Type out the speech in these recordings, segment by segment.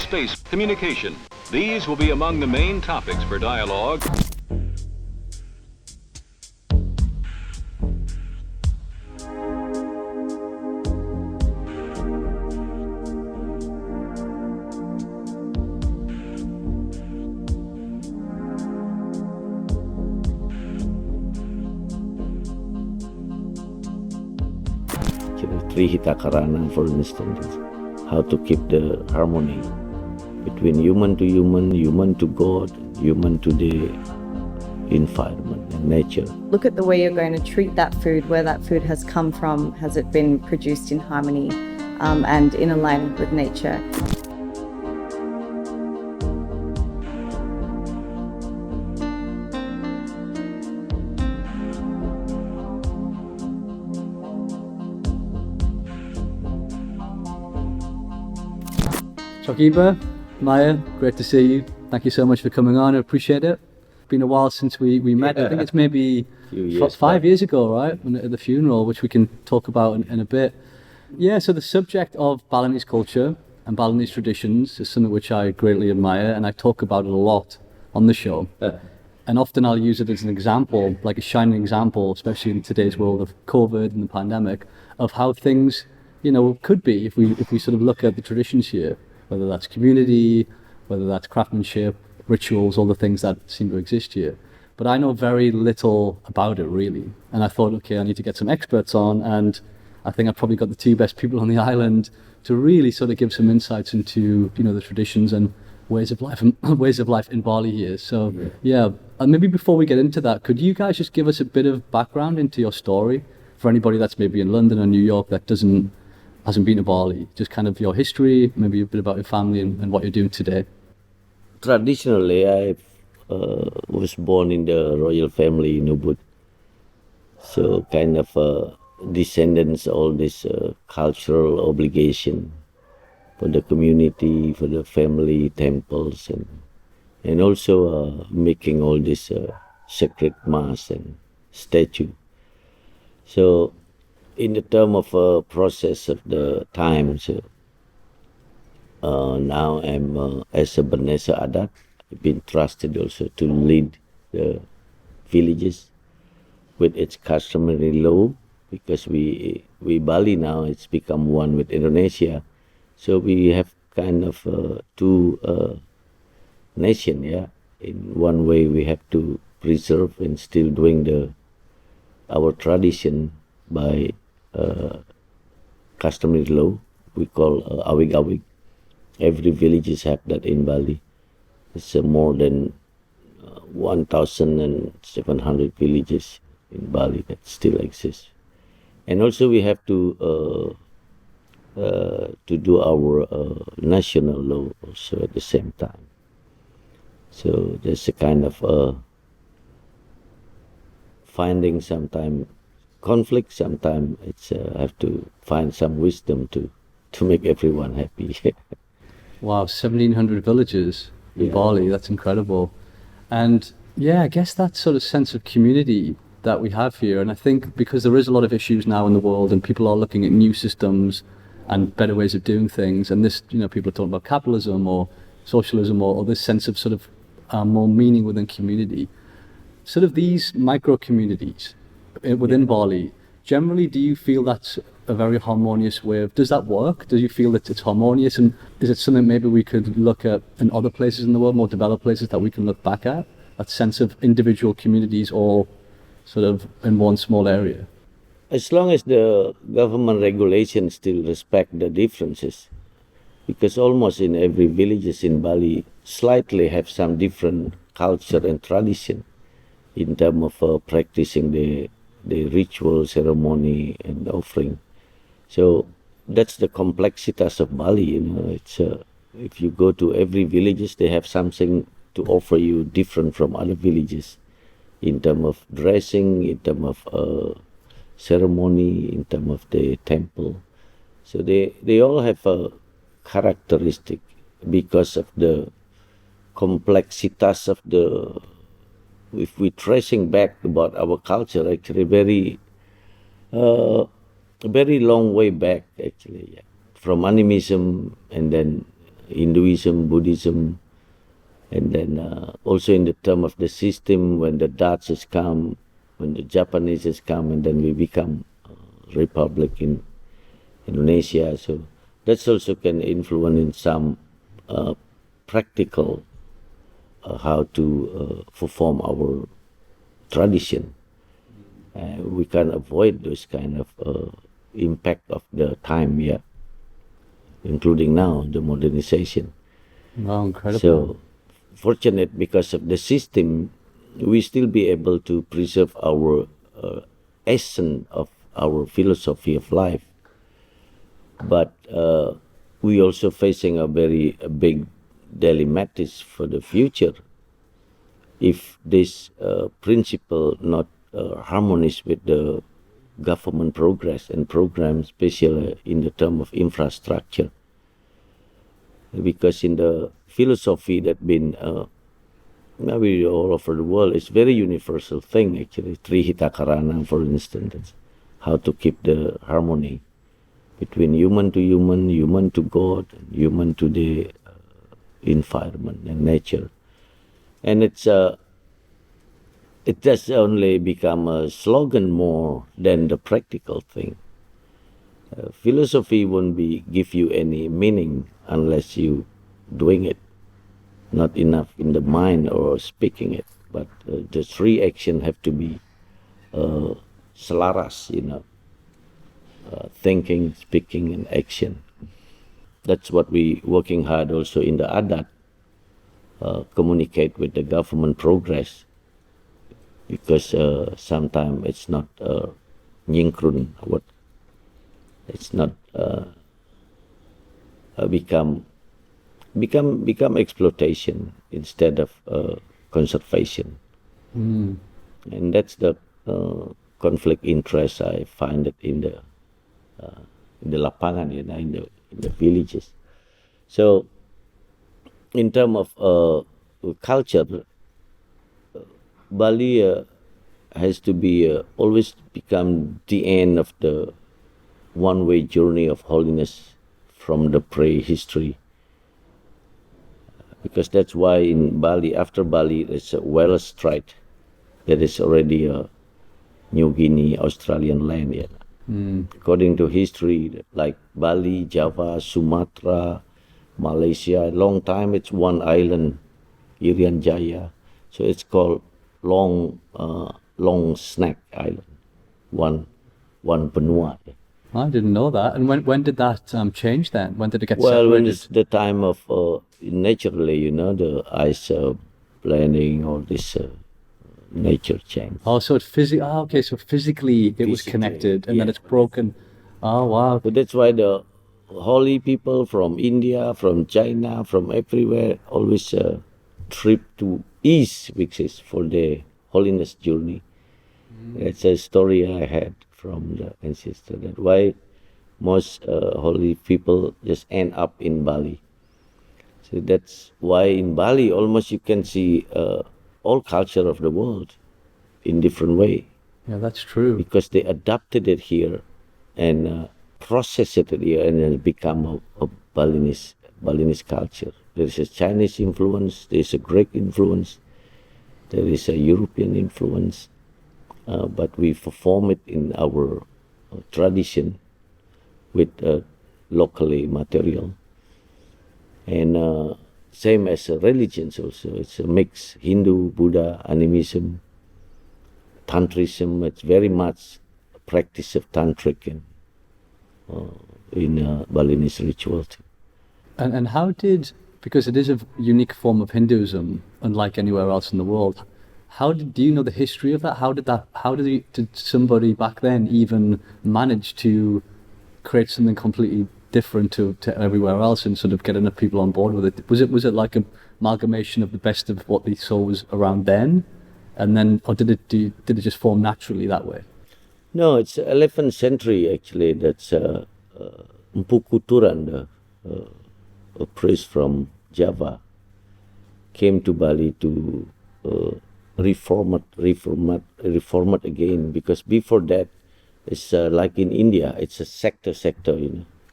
space, communication. These will be among the main topics for dialogue. Hitakarana, for instance, how to keep the harmony between human to human, human to God, human to the environment and nature. Look at the way you're going to treat that food, where that food has come from. Has it been produced in harmony and in alignment with nature? Tjok Ibah, Maya, great to see you. Thank you so much for coming on. I appreciate it. It's been a while since we met. Yeah. I think it's maybe 5 years ago, right? At the funeral, which we can talk about in a bit. Yeah, so the subject of Balinese culture and Balinese traditions is something which I greatly admire, and I talk about it a lot on the show. And often I'll use it as an example, like a shining example, especially in today's world of COVID and the pandemic, of how things, could be if we sort of look at the traditions here. Whether that's community, whether that's craftsmanship, rituals, all the things that seem to exist here. But I know very little about it, really. And I thought, okay, I need to get some experts on, and I think I've probably got the two best people on the island to really sort of give some insights into, the traditions and ways of life in Bali here. So, yeah, and maybe before we get into that, could you guys just give us a bit of background into your story for anybody that's maybe in London or New York that hasn't been to Bali, just kind of your history, maybe a bit about your family and what you're doing today. Traditionally, I was born in the royal family in Ubud. So kind of descendants, all this cultural obligation for the community, for the family temples, and also making all this sacred mass and statue. So in the term of process of the time, so now I'm as a bendesa adat, I've been trusted also to lead the villages with its customary law, because we Bali now, it's become one with Indonesia, so we have kind of two nation. In one way we have to preserve and still doing our tradition by customary law, we call awig-awig. Every villages have that in Bali. It's more than 1,700 villages in Bali that still exist. And also we have to do our national law also at the same time. So there's a kind of finding sometimes conflict, sometimes it's have to find some wisdom to make everyone happy. Wow, 1,700 villages in Bali, that's incredible. And yeah, I guess that sort of sense of community that we have here, and I think because there is a lot of issues now in the world and people are looking at new systems and better ways of doing things, and this, people are talking about capitalism or socialism or this sense of sort of more meaning within community. Sort of these micro communities within Bali, generally, do you feel that's a very harmonious way of, does that work? Do you feel that it's harmonious, and is it something maybe we could look at in other places in the world, more developed places that we can look back at, that sense of individual communities all sort of in one small area? As long as the government regulations still respect the differences, because almost in every villages in Bali slightly have some different culture and tradition in terms of practicing the ritual, ceremony and offering. So that's the complexitas of Bali. It's if you go to every villages, they have something to offer you different from other villages in terms of dressing, in terms of ceremony, in terms of the temple. So they all have a characteristic because of the complexitas of the, if we're tracing back about our culture, actually very long way back, actually, from animism and then Hinduism, Buddhism, and then also in the term of the system, when the Dutch has come, when the Japanese has come, and then we become republic in Indonesia. So that's also can influence in some practical how to perform our tradition. We can avoid those kind of impact of the time, yeah, including now the modernization. Wow, incredible. So fortunate because of the system, we still be able to preserve our essence of our philosophy of life. But we also facing a very big dilemmas for the future. If this principle not harmonies with the government progress and programs, especially in the term of infrastructure, because in the philosophy that been maybe all over the world, it's very universal thing actually. Trihita Karana, for instance, that's how to keep the harmony between human to God, and human to the environment and nature. And it does only become a slogan more than the practical thing. Philosophy won't give you any meaning unless you doing it. Not enough in the mind or speaking it, but the three action have to be selaras, thinking, speaking, and action. That's what we working hard also in the adat, communicate with the government progress, because sometimes it's not nyingkrun, what it's not become exploitation instead of conservation. And that's the conflict interest I find it in the lapangan, in the villages. So in terms of culture, Bali has to be always become the end of the one-way journey of holiness from the prehistory. Because that's why in Bali, after Bali, there's a Wales Strait that is already a New Guinea, Australian land. Yeah. According to history, like Bali, Java, Sumatra, Malaysia, long time it's one island, Irian Jaya. So it's called Long Snack Island, one benua. I didn't know that. And when did that change then? When did it get Well, separated? when it's the time of naturally, the ice planning, all this nature change. Oh, so okay, so physically it was connected and then yeah. it's broken. Oh, wow. So that's why the holy people from India, from China, from everywhere always trip to east, which is for the holiness journey. It's a story I had from the ancestor, that why most holy people just end up in Bali. So that's why in Bali almost you can see all culture of the world in different way. Yeah, that's true. Because they adapted it here and processed it here, and then become a Balinese culture. There is a Chinese influence, there is a Greek influence, there is a European influence, but we perform it in our tradition with locally material. And same as religions also, it's a mix, Hindu, Buddha, animism, Tantrism. It's very much a practice of Tantric in Balinese ritual too. And how did, because it is a unique form of Hinduism, unlike anywhere else in the world, do you know the history of that? Did somebody back then even manage to create something completely different to everywhere else and sort of get enough people on board with it? Was it like an amalgamation of the best of what they saw was around then, and then, or did it just form naturally that way? No, it's 11th century actually. That's Mpu Kuturan, a priest from Java, came to Bali to reform it again, because before that it's like in India, it's a sector,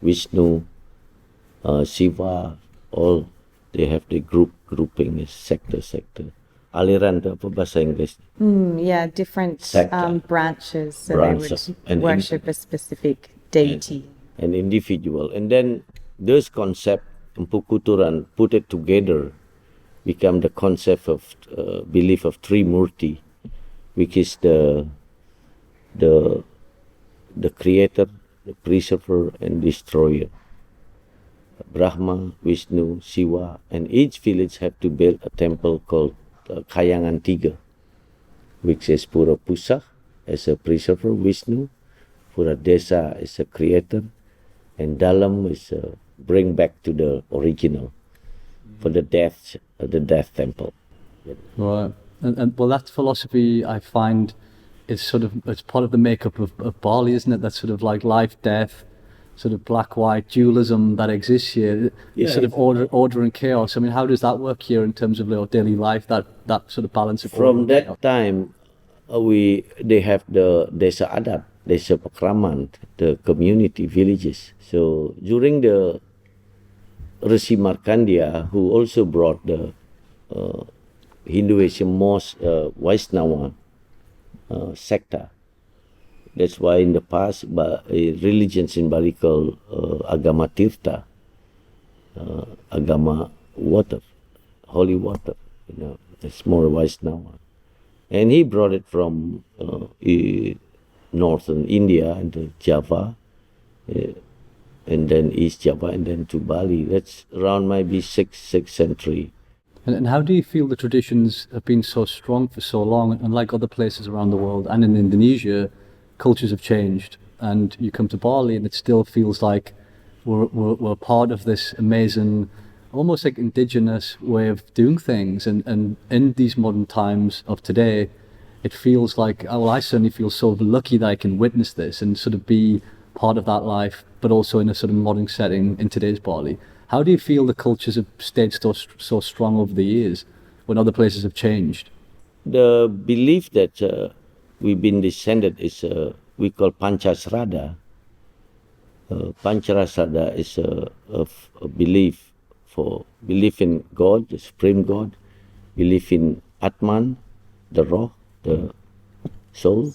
Vishnu, Shiva, all they have the grouping is sector. Aliran tu apa bahasa Inggeris? Yeah, different Sector. branches, so Branches. they And would worship a specific deity. An individual, and then those concept Empukuturan put it together, become the concept of belief of Trimurti, which is the creator, the preserver, and destroyer. Brahma, Vishnu, Shiva, and each village have to build a temple called Kayangan Tiga, which is Pura Pusah as a preserver, Vishnu, Pura Desa is a creator, and Dalam is bring back to the original for the death temple. Right, and well, that philosophy I find is sort of, it's part of the makeup of Bali, isn't it? That sort of like life, death, sort of black-white dualism that exists here. Yeah, sort of order and chaos. I mean, how does that work here in terms of your daily life? That sort of balance of From that time, they have the desa adat, desa pekraman, the community villages. So during the Resi Markandeya, who also brought the Hinduism most Vaishnava sector. That's why in the past, religions in Bali called agama tirta, agama water, holy water. It's more Vaishnava, and he brought it from northern India and Java, and then East Java, and then to Bali. That's around maybe 6th century. And how do you feel the traditions have been so strong for so long? And like other places around the world and in Indonesia, cultures have changed. And you come to Bali and it still feels like we're part of this amazing, almost like indigenous way of doing things. And in these modern times of today, it feels like, well, I certainly feel so lucky that I can witness this and sort of be part of that life, but also in a sort of modern setting in today's Bali. How do you feel the cultures have stayed so strong over the years when other places have changed? The belief that we've been descended is we call Panchasrada. Panchasrada is a belief in God, the supreme God, belief in Atman, the Roh, the soul,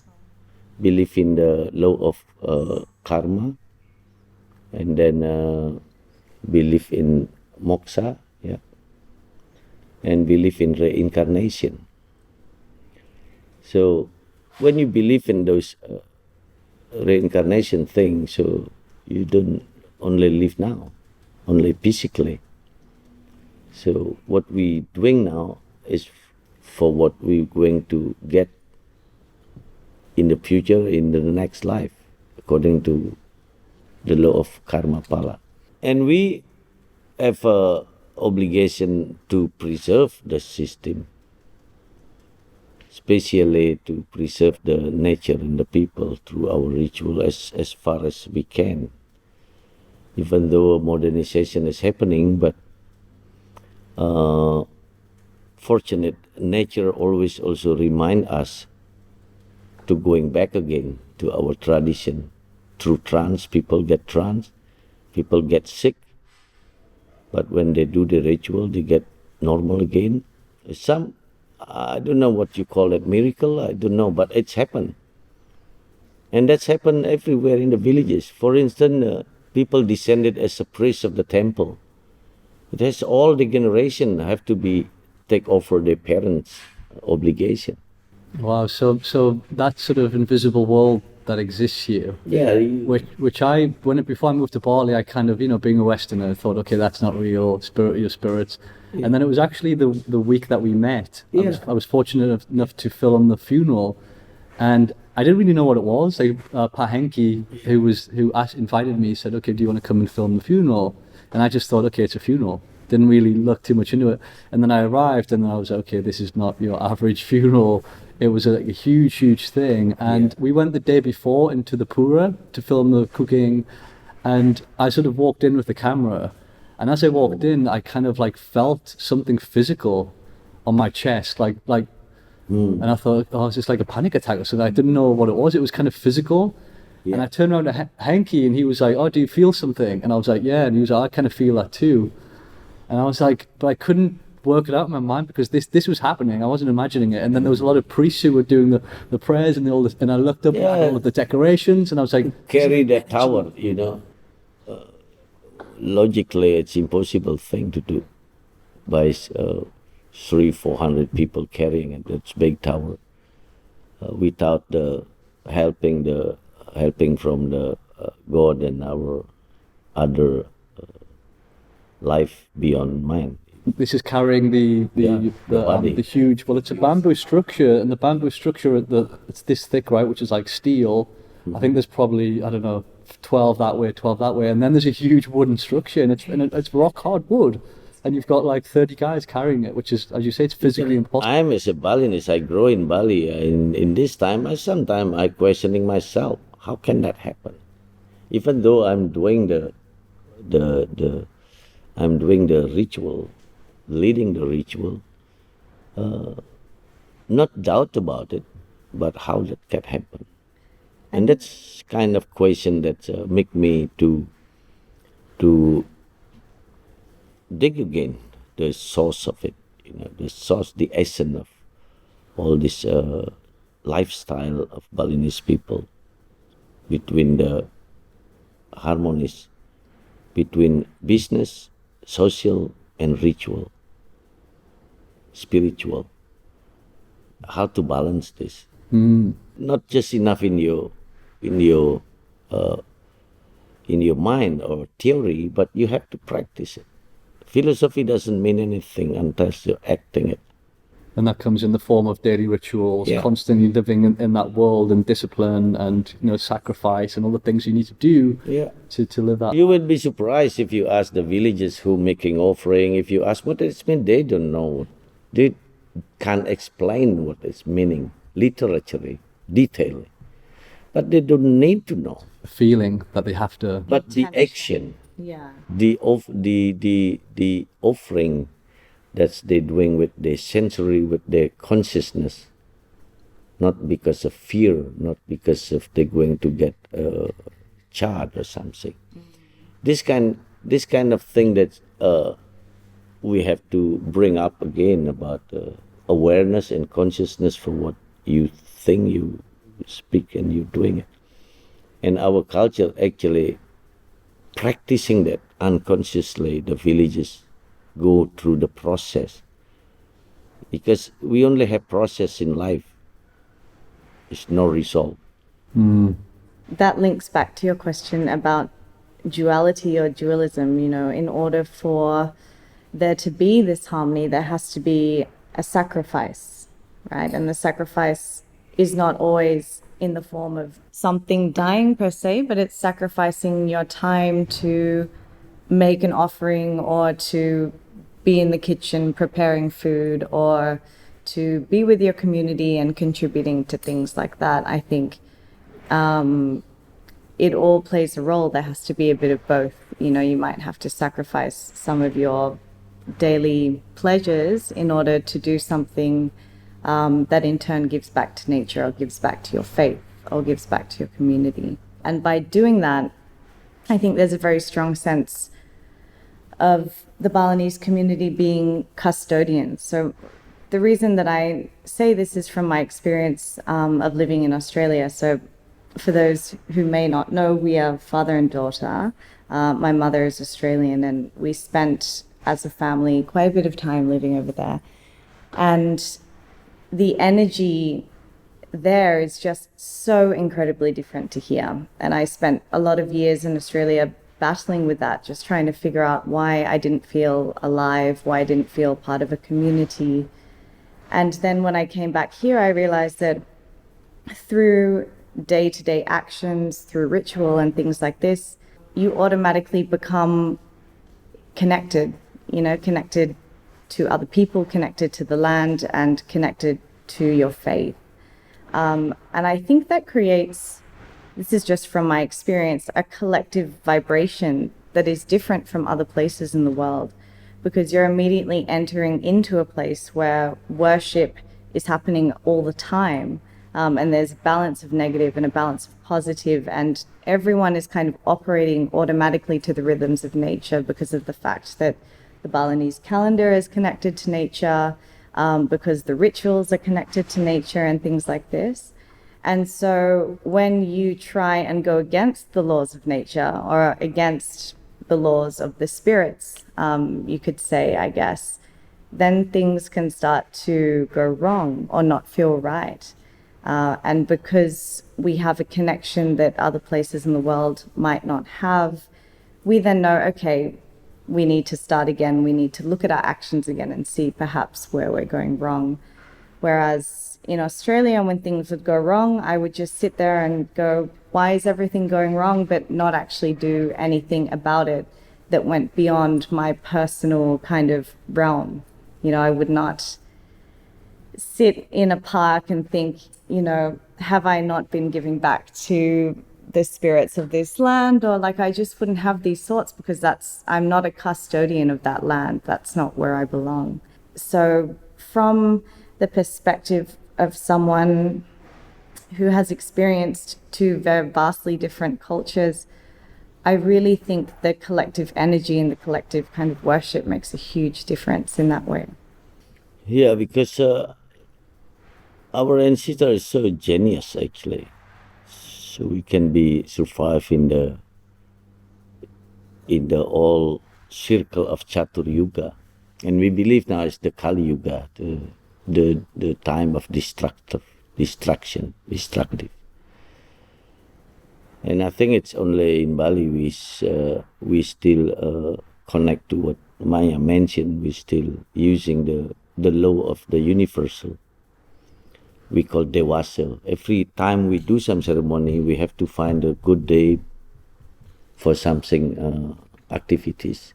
belief in the law of karma, and then belief in moksha, and belief in reincarnation. So when you believe in those reincarnation things, so you don't only live now, only physically. So what we're doing now is for what we're going to get in the future, in the next life, according to the law of karma pala. And we have an obligation to preserve the system, especially to preserve the nature and the people through our ritual as far as we can. Even though modernization is happening, but fortunate nature always also remind us to going back again to our tradition. Through trance, people get trance, people get sick, but when they do the ritual, they get normal again. Some, I don't know what you call it, miracle, I don't know, but it's happened. And that's happened everywhere in the villages. For instance, people descended as a priest of the temple. It has all the generation have to take over their parents' obligation. Wow, so that sort of invisible world that exists here, which I, before I moved to Bali, I kind of, being a Westerner, thought, okay, that's not real, your spirits. Yeah. And then it was actually the week that we met. Yeah. I was fortunate enough to film the funeral, and I didn't really know what it was. Pa Henki, who invited me, said, okay, do you want to come and film the funeral? And I just thought, okay, it's a funeral. Didn't really look too much into it. And then I arrived and I was like, okay, this is not your average funeral. It was a huge thing. And we went the day before into the Pura to film the cooking. And I sort of walked in with the camera. And as I walked in, I kind of like felt something physical on my chest. And I thought, oh, it's just like a panic attack or something. I didn't know what it was. It was kind of physical. Yeah. And I turned around to Henki and he was like, oh, do you feel something? And I was like, yeah. And he was like, I kind of feel that too. And I was like, but I couldn't work it out in my mind because this was happening. I wasn't imagining it. And then there was a lot of priests who were doing the prayers and all this. And I looked up at all of the decorations, and I was like, carry that tower, you know. Logically, it's impossible thing to do by 300-400 people carrying it. It's big tower without the helping from the God and our other life beyond mind. This is carrying the huge. Well, it's a bamboo structure, and the bamboo structure it's this thick, right? Which is like steel. I think there's probably, I don't know, 12 that way, 12 that way, and then there's a huge wooden structure, and it's rock hard wood, and you've got like 30 guys carrying it, which is, as you say, it's physically impossible. I'm as a Balinese, I grow in Bali. In this time, sometimes I questioning myself, how can that happen? Even though I'm doing the ritual, leading the ritual, not doubt about it, but how that can happen. And that's kind of question that make me to dig again the source of it, you know, the source, the essence of all this lifestyle of Balinese people, between the harmonies between business, social, and ritual, spiritual. How to balance this? Not just enough in your mind or theory, but you have to practice it. Philosophy doesn't mean anything unless you're acting it. And that comes in the form of daily rituals, constantly living in that world, and discipline, and sacrifice, and all the things you need to do to live that. You would be surprised if you ask the villagers who making offering. If you ask what it means, they don't know. They can't explain what it's meaning, literally, detail. But they don't need to know. The feeling that they have to. But the action, the offering that they're doing with their sensory, with their consciousness, not because of fear, not because of they're going to get charged or something. This kind of thing that we have to bring up again about awareness and consciousness for what you think, you speak, and you're doing it. And our culture actually practicing that unconsciously. The villages go through the process, because we only have process in life. There's no result. That links back to your question about duality or dualism. In order for there to be this harmony, there has to be a sacrifice, right? And the sacrifice is not always in the form of something dying per se, but it's sacrificing your time to make an offering, or to be in the kitchen preparing food, or to be with your community and contributing to things like that. I think it all plays a role. There has to be a bit of both. You might have to sacrifice some of your daily pleasures in order to do something that in turn gives back to nature, or gives back to your faith, or gives back to your community. And by doing that, I think there's a very strong sense of the Balinese community being custodians. So the reason that I say this is from my experience of living in Australia. So for those who may not know, we are father and daughter. My mother is Australian, and we spent as a family quite a bit of time living over there. And the energy there is just so incredibly different to here. And I spent a lot of years in Australia battling with that, just trying to figure out why I didn't feel alive, why I didn't feel part of a community. And then when I came back here, I realized that through day-to-day actions, through ritual and things like this, you automatically become connected, connected to other people, connected to the land, and connected to your faith. And I think that creates, this is just from my experience, a collective vibration that is different from other places in the world, because you're immediately entering into a place where worship is happening all the time. And there's a balance of negative and a balance of positive, and everyone is kind of operating automatically to the rhythms of nature because of the fact that the Balinese calendar is connected to nature, because the rituals are connected to nature and things like this. And so when you try and go against the laws of nature or against the laws of the spirits, you could say, I guess, then things can start to go wrong or not feel right. And because we have a connection that other places in the world might not have, we then know, okay, we need to start again. We need to look at our actions again and see perhaps where we're going wrong. Whereas in Australia, when things would go wrong, I would just sit there and go, why is everything going wrong? But not actually do anything about it that went beyond my personal kind of realm. I would not sit in a park and think, have I not been giving back to the spirits of this land? Or I just wouldn't have these thoughts because I'm not a custodian of that land. That's not where I belong. So from the perspective of someone who has experienced two very vastly different cultures, I really think the collective energy and the collective kind of worship makes a huge difference in that way. Yeah, because our ancestor is so genius actually. So we can survive in the all circle of Chatur Yuga, and we believe now it's the Kali Yuga, the time of destructive. And I think it's only in Bali we still connect to what Maya mentioned. We're still using the law of the universal. We call Dewasa. Every time we do some ceremony, we have to find a good day for something activities,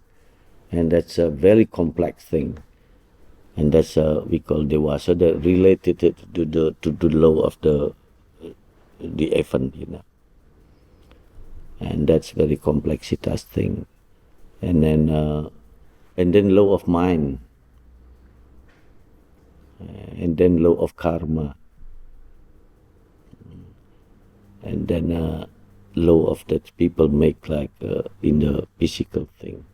and that's a very complex thing. And that's we call Dewasa, that related to the law of the event, and that's very complexitas thing. And then law of mind, and then law of karma, and then law of that people make in the physical thing.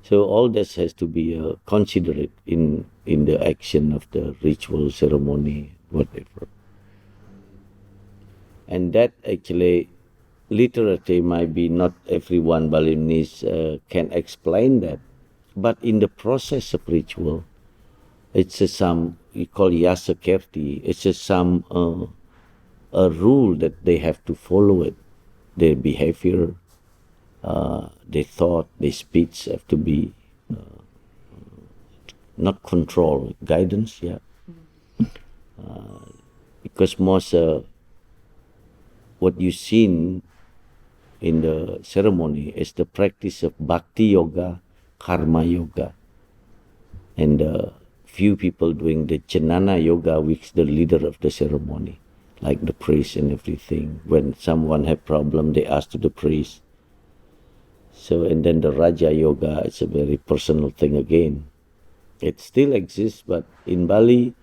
So all this has to be considered in the action of the ritual, ceremony, whatever. And that actually, literally might be not everyone Balinese can explain that, but in the process of ritual, it's some, we call yasa kerti, it's some a rule that they have to follow it. Their behavior, their thought, their speech have to be not control, guidance, yeah. Because most what you seen in the ceremony is the practice of bhakti yoga, karma yoga, and few people doing the jnana yoga, which is the leader of the ceremony, like the priest and everything. When someone have problem, they ask to the priest. So, and then the Raja Yoga, it's a very personal thing again. It still exists, but in Bali,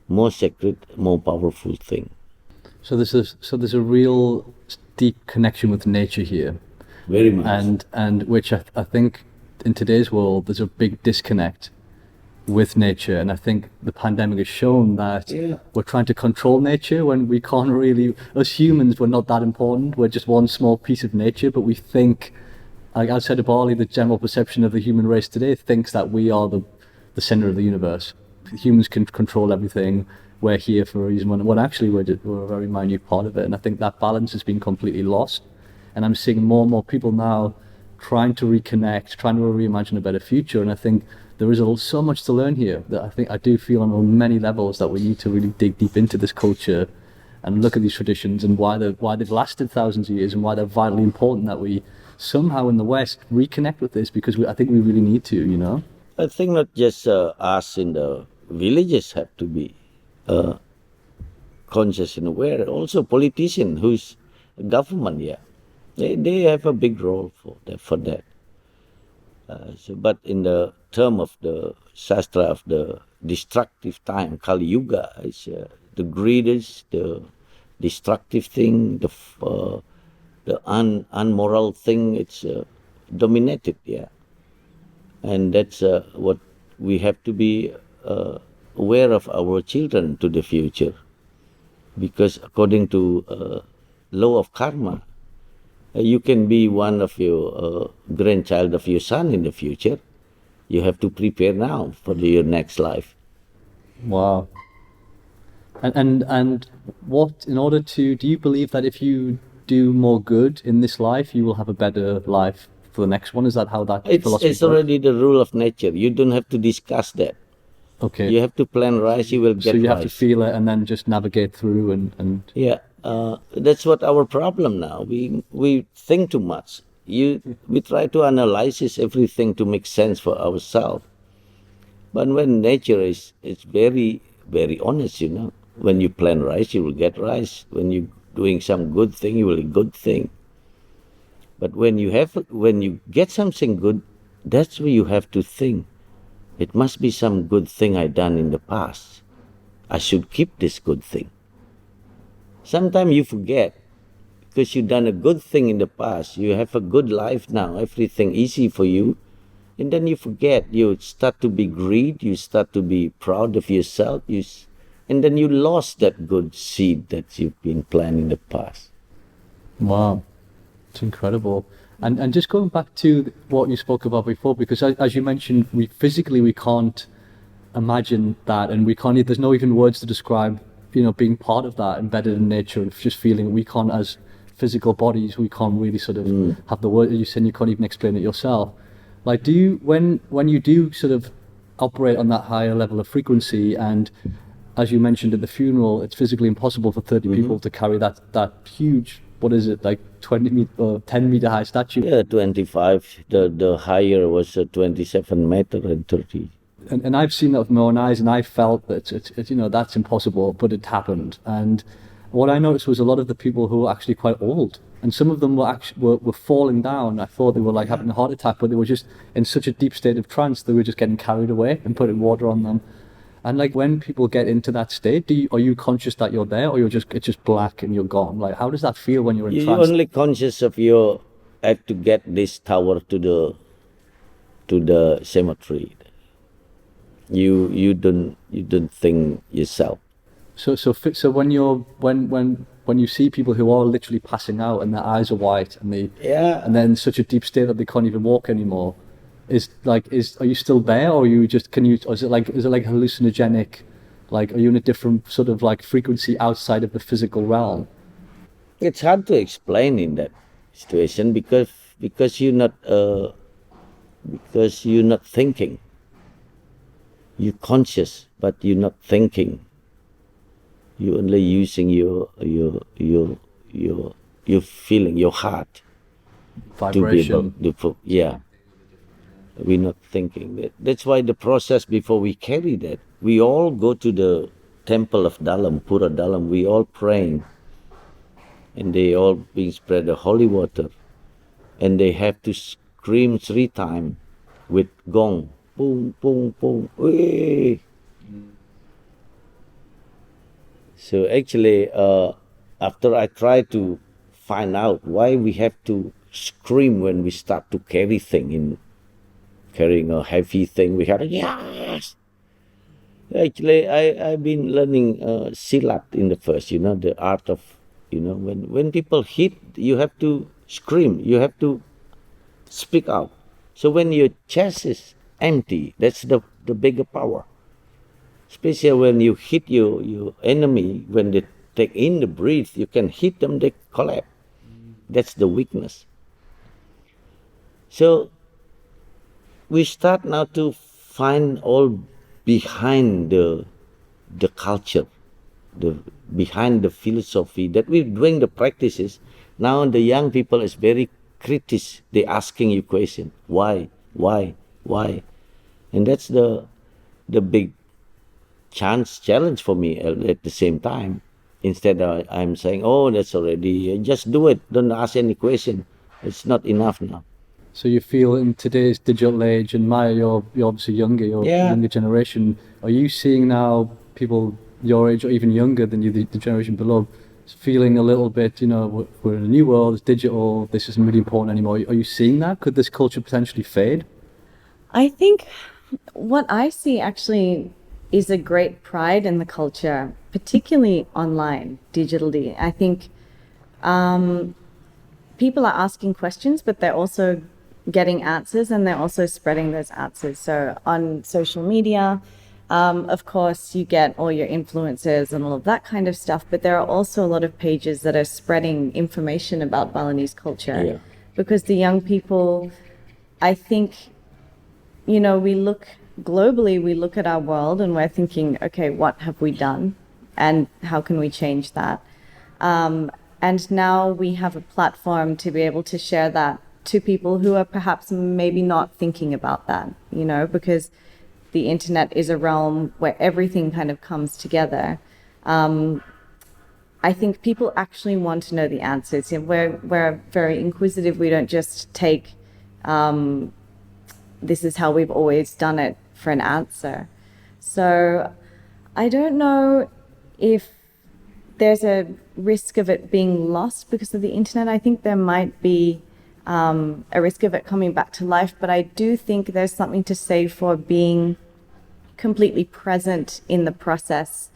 more sacred, more powerful thing. So there's a real deep connection with nature here. Very much. And which I think in today's world, there's a big disconnect with nature, and I think the pandemic has shown that we're trying to control nature when we can't really. As humans, we're not that important. We're just one small piece of nature, but we think, like outside of Bali, the general perception of the human race today thinks that we are the center of the universe. Humans can control everything. We're here for a reason, when actually we're a very minute part of it. And I think that balance has been completely lost. And I'm seeing more and more people now trying to reconnect, trying to reimagine a better future. And I think there is so much to learn here that I do feel on many levels that we need to really dig deep into this culture and look at these traditions and why they've lasted thousands of years and why they're vitally important, that we somehow in the West reconnect with this, because I think we really need to, I think not just us in the villages have to be conscious and aware. Also politicians, who's government, they have a big role for that. But in the term of the Shastra of the destructive time, Kali Yuga, is the greediness, the destructive thing, the unmoral thing, it's dominated, And that's what we have to be aware of our children to the future. Because according to law of karma, you can be one of your grandchild of your son in the future. You have to prepare now for your next life. Wow. And what, in order to, do you believe that if you do more good in this life, you will have a better life for the next one? Is that how that philosophy It's works? already the rule of nature. You don't have to discuss that. Okay. You have to plan rice, you will get So you rice. have to feel it and then just navigate through and Yeah, that's what our problem now. We think too much. We try to analyze everything to make sense for ourselves. But when nature is very very honest, when you plant rice, you will get rice. When you doing some good thing, you will get good thing. But when you get something good, that's where you have to think. It must be some good thing I done in the past. I should keep this good thing. Sometimes you forget because you done a good thing in the past. You have a good life now, everything easy for you. And then you forget, you start to be greed, you start to be proud of yourself, and then you lost that good seed that you've been planting in the past. wow, it's incredible. And just going back to what you spoke about before, because as you mentioned, we can't imagine that, and we can't. There's no even words to describe, being part of that, embedded in nature, and just feeling we can't, as physical bodies, we can't really sort of have the word. You said you can't even explain it yourself. Like, do you when you do sort of operate on that higher level of frequency, and as you mentioned at the funeral, it's physically impossible for 30 people to carry that huge, what is it, like 10 meter high statue? Yeah, 25. The higher was 27 meter and 30. And I've seen that with my own eyes, and I felt that it's that's impossible, but it happened. And what I noticed was a lot of the people who were actually quite old, and some of them were falling down. I thought they were like having a heart attack, but they were just in such a deep state of trance, they were just getting carried away and putting water on them. And like, when people get into that state, are you conscious that you're there, or it's just black and you're gone? Like, how does that feel when you're in You're trance? only conscious of your have to get this tower to the cemetery. You don't think yourself. So when you see people who are literally passing out and their eyes are white and and then in such a deep state that they can't even walk anymore, are you still there, or is it like hallucinogenic? Like, are you in a different sort of like frequency outside of the physical realm? It's hard to explain in that situation because you're not thinking. You're conscious, but you're not thinking. You're only using your feeling, your heart, Vibration. to be able to, we're not thinking. That's why the process before we carry that, we all go to the temple of Dalam, Pura Dalam. We all praying, and they all being spread the holy water, and they have to scream 3 times with gong, boom, boom, boom. Wee. So actually, after I try to find out why we have to scream when we start to carry carrying a heavy thing, we have yes. Actually, I've been learning silat in the first, the art of, when people hit, you have to scream, you have to speak out. So when your chest is empty, that's the bigger power. Especially when you hit your enemy, when they take in the breath, you can hit them, they collapse. That's the weakness. So we start now to find all behind the culture, behind the philosophy that we're doing the practices. Now the young people is very critical. They asking you question, why, and that's the big challenge for me at the same time. Instead I'm saying, oh, that's already, just do it, don't ask any question. It's not enough now. So you feel in today's digital age, and Maya, you're obviously younger, younger generation. Are you seeing now people your age or even younger than you, the generation below, feeling a little bit, we're in a new world, it's digital, this isn't really important anymore? Are you seeing that? Could this culture potentially fade? I think what I see actually is a great pride in the culture, particularly online, digitally. I think people are asking questions, but they're also getting answers, and they're also spreading those answers. So on social media, of course, you get all your influencers and all of that kind of stuff, but there are also a lot of pages that are spreading information about Balinese culture. Yeah. Because the young people, I think, we look globally, we look at our world and we're thinking, okay, what have we done? And how can we change that? And now we have a platform to be able to share that to people who are perhaps maybe not thinking about that, because the internet is a realm where everything kind of comes together. I think people actually want to know the answers. We're very inquisitive. We don't just take this is how we've always done it for an answer. So I don't know if there's a risk of it being lost because of the internet. I think there might be a risk of it coming back to life, but I do think there's something to say for being completely present in the process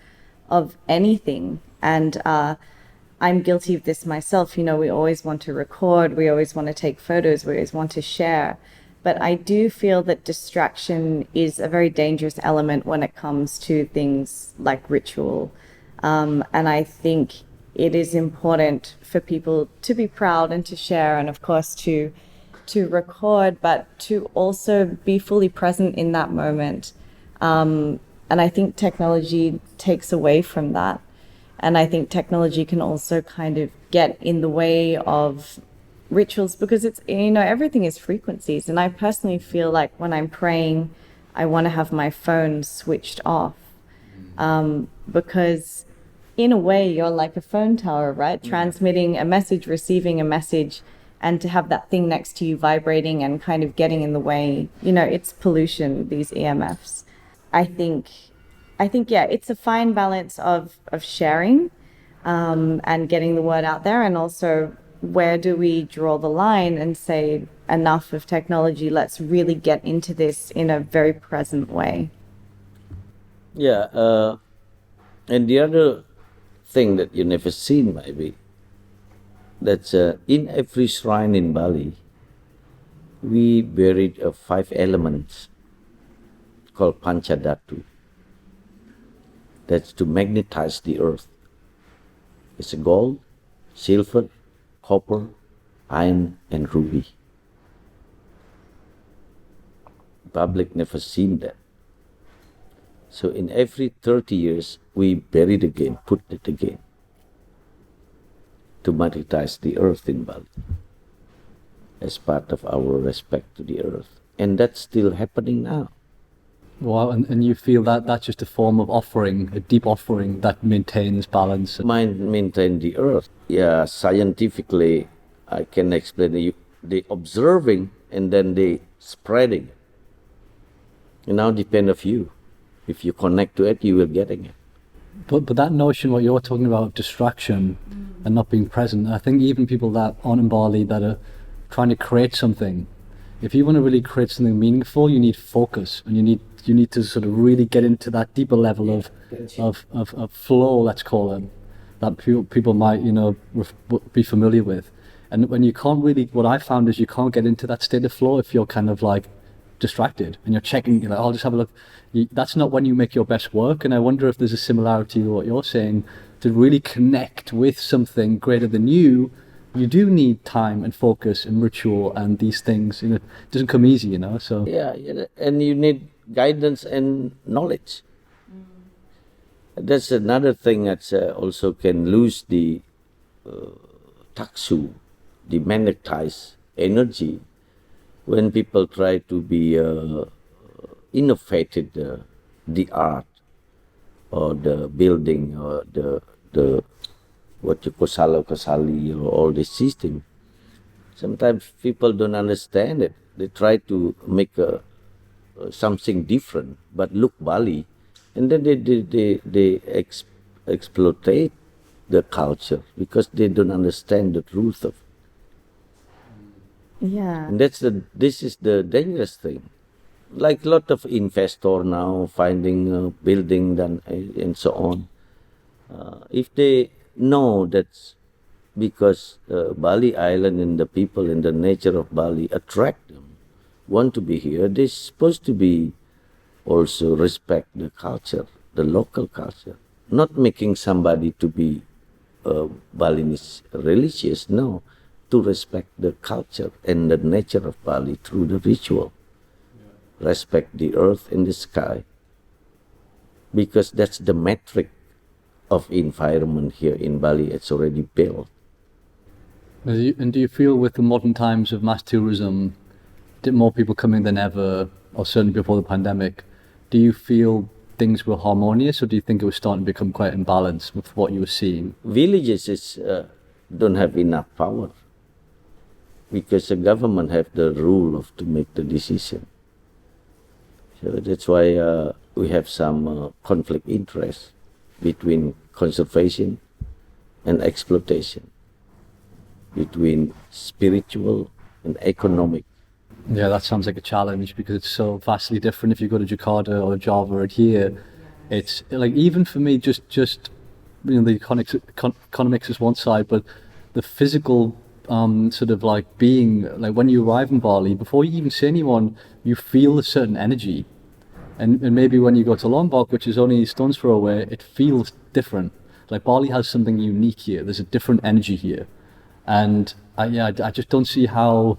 of anything. And I'm guilty of this myself. We always want to record, we always want to take photos, we always want to share. But I do feel that distraction is a very dangerous element when it comes to things like ritual. And I think it is important for people to be proud and to share, and of course to record, but to also be fully present in that moment. And I think technology takes away from that. And I think technology can also kind of get in the way of rituals because it's, everything is frequencies. And I personally feel like when I'm praying, I want to have my phone switched off because in a way you're like a phone tower, right? Transmitting a message, receiving a message, and to have that thing next to you vibrating and kind of getting in the way, it's pollution, these EMFs. I think, yeah, it's a fine balance of sharing and getting the word out there, and also where do we draw the line and say enough of technology, let's really get into this in a very present way. Yeah, and the other thing that you never seen maybe, that's in every shrine in Bali, we buried 5 elements called Panchadhatu. That's to magnetize the earth. It's gold, silver, copper, iron, and ruby. Public never seen that. So in every 30 years, we bury it again, put it again, to magnetize the earth in Bali as part of our respect to the earth. And that's still happening now. Wow, and you feel that that's just a form of offering, a deep offering that maintains balance? Maintain the earth. Yeah, scientifically, I can explain the observing and then the spreading. It now depends on you. If you connect to it, you will get it. But that notion, what you're talking about, distraction and not being present, I think even people that aren't in Bali that are trying to create something, if you want to really create something meaningful, you need focus, and you need to sort of really get into that deeper level of flow, let's call it, that people might be familiar with. And when you can't really, what I found is you can't get into that state of flow if you're kind of like distracted and you're checking, you're like, I'll just have a look. That's not when you make your best work. And I wonder if there's a similarity to what you're saying. To really connect with something greater than you do need time and focus and ritual and these things. It doesn't come easy, so yeah, and you need guidance and knowledge. That's another thing that also can lose the taksu, the magnetized energy, when people try to be innovated the art or the building or the what you call kasali or all this system. Sometimes people don't understand it. They try to make something different, but look Bali, and then they exploitate the culture because they don't understand the truth of it. Yeah. And this is the dangerous thing. like a lot of investor now finding a building and so on. If they know that's because Bali Island and the people and the nature of Bali attract them, want to be here, they're supposed to be also respect the culture, the local culture, not making somebody to be Balinese religious, no, to respect the culture and the nature of Bali through the ritual. Respect the earth and the sky, because that's the metric of environment here in Bali. It's already built. And do you feel with the modern times of mass tourism, did more people coming than ever, or certainly before the pandemic, do you feel things were harmonious, or do you think it was starting to become quite imbalanced with what you were seeing? Villages don't have enough power because the government have the rule of to make the decision. So that's why we have some conflict interest between conservation and exploitation, between spiritual and economic. Yeah, that sounds like a challenge because it's so vastly different if you go to Jakarta or Java or here. It's like, even for me, just the economics is one side, but the physical sort of like being, like when you arrive in Bali, before you even see anyone, you feel a certain energy. And maybe when you go to Lombok, which is only a stone's throw away, it feels different. Like Bali has something unique here. There's a different energy here. And I just don't see how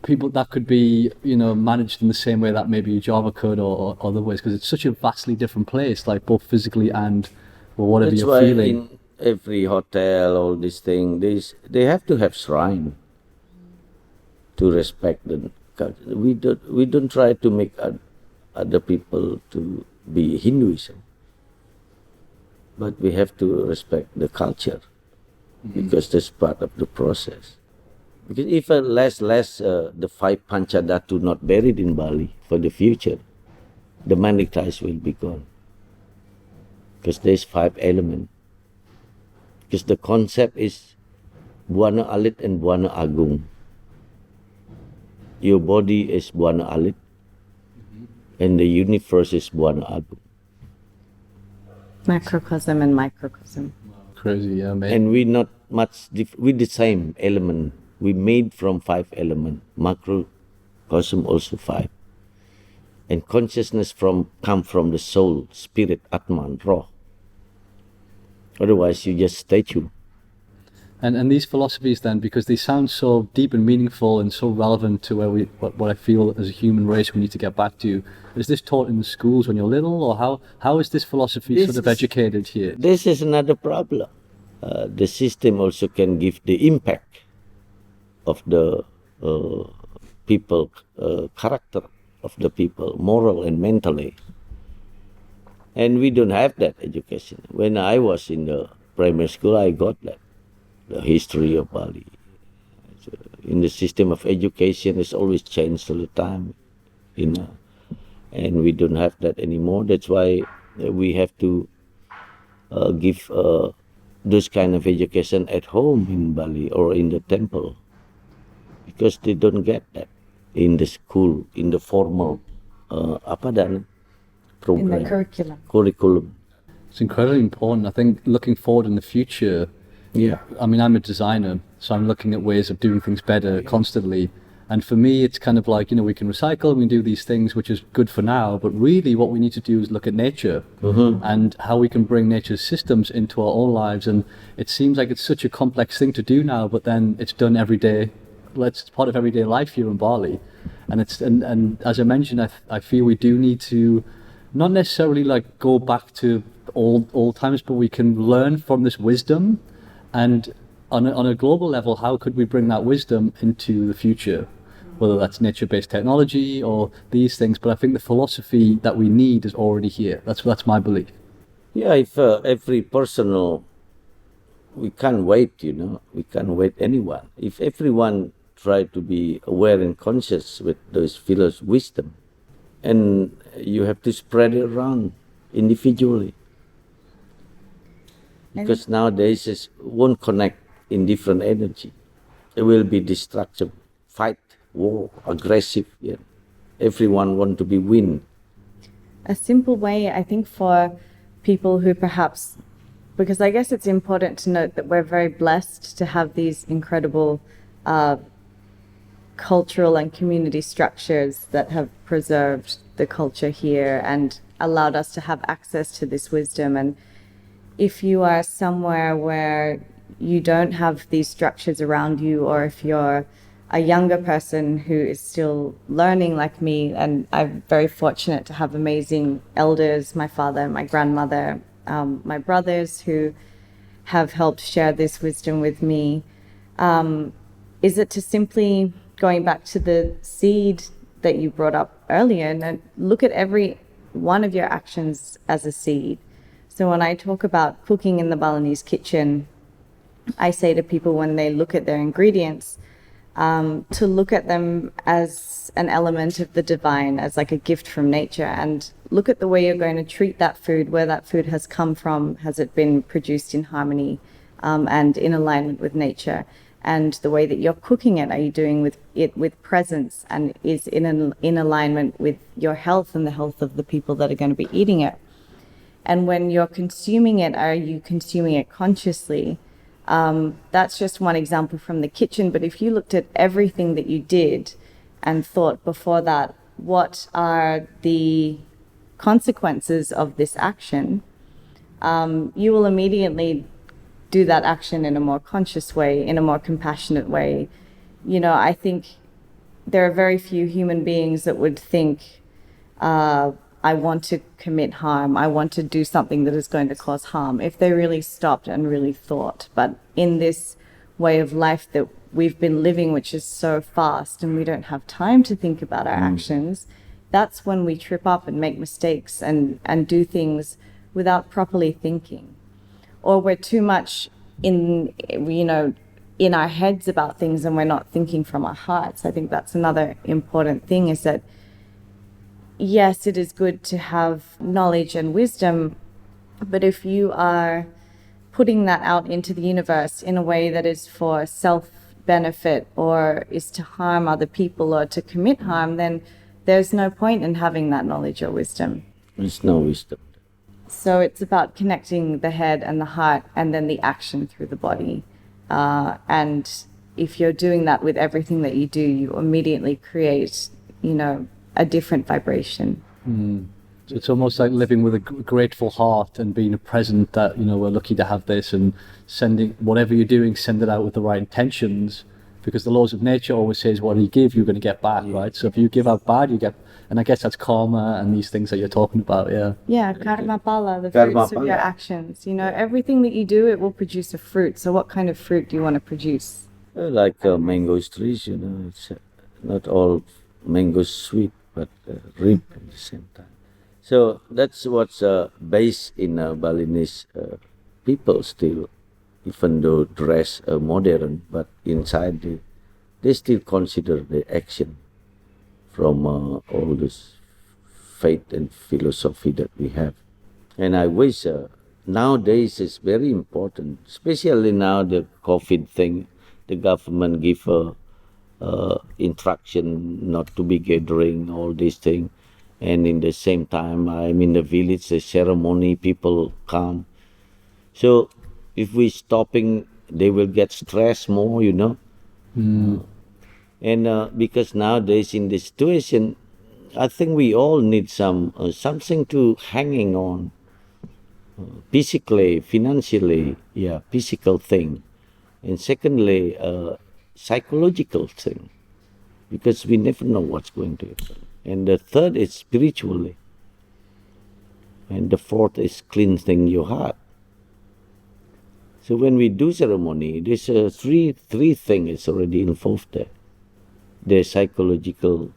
people that could be, managed in the same way that maybe Java could or other ways, because it's such a vastly different place, like both physically and whatever That's you're why feeling. In every hotel, all these things, they have to have shrine to respect the culture. We don't try to make other people to be Hinduism, but we have to respect the culture because that's part of the process. Because if the 5 Panchadhatu not buried in Bali for the future, the manic ties will be gone. Because there's 5 elements. Because the concept is Buana Alit and Buana Agung. Your body is Buana Alit, and the universe is Buana Agung. Macrocosm and microcosm. Crazy, yeah, mate. And we're not much with the same element. We made from 5 elements. Macrocosm also 5. And consciousness come from the soul, spirit, Atman, Roh. Otherwise, you just statue. And these philosophies then, because they sound so deep and meaningful and so relevant to what I feel as a human race we need to get back to, is this taught in the schools when you're little, or how is this philosophy sort of educated here? This is another problem. The system also can give the impact of the people, character of the people, moral and mentally. And we don't have that education. When I was in the primary school, I got that. The history of Bali. In the system of education, it's always changed all the time, and we don't have that anymore. That's why we have to give those kind of education at home in Bali or in the temple, because they don't get that in the school, in the formal program. In the Curriculum. It's incredibly important. I think looking forward in the future. Yeah. I mean, I'm a designer, so I'm looking at ways of doing things better constantly. And for me, it's kind of like, we can recycle, we can do these things, which is good for now. But really what we need to do is look at nature and how we can bring nature's systems into our own lives. And it seems like it's such a complex thing to do now, but then it's done every day. It's part of everyday life here in Bali. And and as I mentioned, I feel we do need to not necessarily like go back to old times, but we can learn from this wisdom. And on a global level, how could we bring that wisdom into the future? Whether that's nature-based technology or these things, but I think the philosophy that we need is already here. That's my belief. Yeah, if every personal, we can't wait, we can't wait anyone. If everyone try to be aware and conscious with those philosophy wisdom, and you have to spread it around individually. Because nowadays it won't connect in different energy. It will be destructive, fight, war, aggressive. Yeah. everyone want to be win. A simple way, I think, for people who perhaps, because I guess it's important to note that we're very blessed to have these incredible cultural and community structures that have preserved the culture here and allowed us to have access to this wisdom. And if you are somewhere where you don't have these structures around you, or if you're a younger person who is still learning like me, and I'm very fortunate to have amazing elders, my father, my grandmother, my brothers who have helped share this wisdom with me, is it to simply, going back to the seed that you brought up earlier, and look at every one of your actions as a seed. So when I talk about cooking in the Balinese kitchen, I say to people when they look at their ingredients, to look at them as an element of the divine, as like a gift from nature, and look at the way you're going to treat that food, where that food has come from, has it been produced in harmony and in alignment with nature, and the way that you're cooking it, are you doing it with presence, and is in alignment with your health and the health of the people that are going to be eating it. And when you're consuming it, are you consuming it consciously? That's just one example from the kitchen, but if you looked at everything that you did and thought before that, what are the consequences of this action, you will immediately do that action in a more conscious way, in a more compassionate way. You know, I think there are very few human beings that would think, I want to commit harm, I want to do something that is going to cause harm, if they really stopped and really thought. But in this way of life that we've been living, which is so fast and we don't have time to think about our actions, that's when we trip up and make mistakes and do things without properly thinking. Or we're too much in our heads about things and we're not thinking from our hearts. I think that's another important thing, is that yes, it is good to have knowledge and wisdom, but if you are putting that out into the universe in a way that is for self-benefit or is to harm other people or to commit harm, then there's no point in having that knowledge or wisdom. There's no wisdom. So it's about connecting the head and the heart and then the action through the body. And if you're doing that with everything that you do, you immediately create, a different vibration. So it's almost like living with a grateful heart and being present that, we're lucky to have this, and sending whatever you're doing, send it out with the right intentions, because the laws of nature always says what you give, you're going to get back, right? So if you give out bad, you get, and I guess that's karma and these things that you're talking about, yeah. Yeah, karma pala, the fruits of your actions. Everything that you do, it will produce a fruit. So what kind of fruit do you want to produce? Like mango trees, it's not all mangoes sweet, but ripe at the same time. So that's what's based in Balinese people still, even though dress modern, but inside they still consider the action from all this faith and philosophy that we have. And I wish nowadays it's very important, especially now the COVID thing, the government give instruction not to be gathering, all these things. And in the same time, I'm in the village, the ceremony, people come. So if we stopping, they will get stressed more, And because nowadays in this situation, I think we all need something to hanging on, physically, financially, physical thing. And secondly, psychological thing, because we never know what's going to happen. And the third is spiritually. And the fourth is cleansing your heart. So when we do ceremony, there's three things already involved there. The psychological,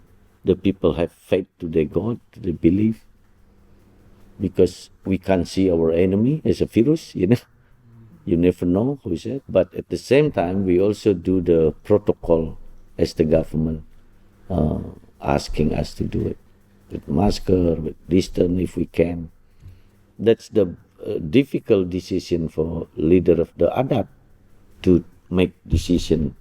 the people have faith to their God, to their belief, because we can't see our enemy as a virus, You never know who is it. But at the same time, we also do the protocol as the government asking us to do it. With mask, with distance if we can. That's the difficult decision for leader of the adat to make decision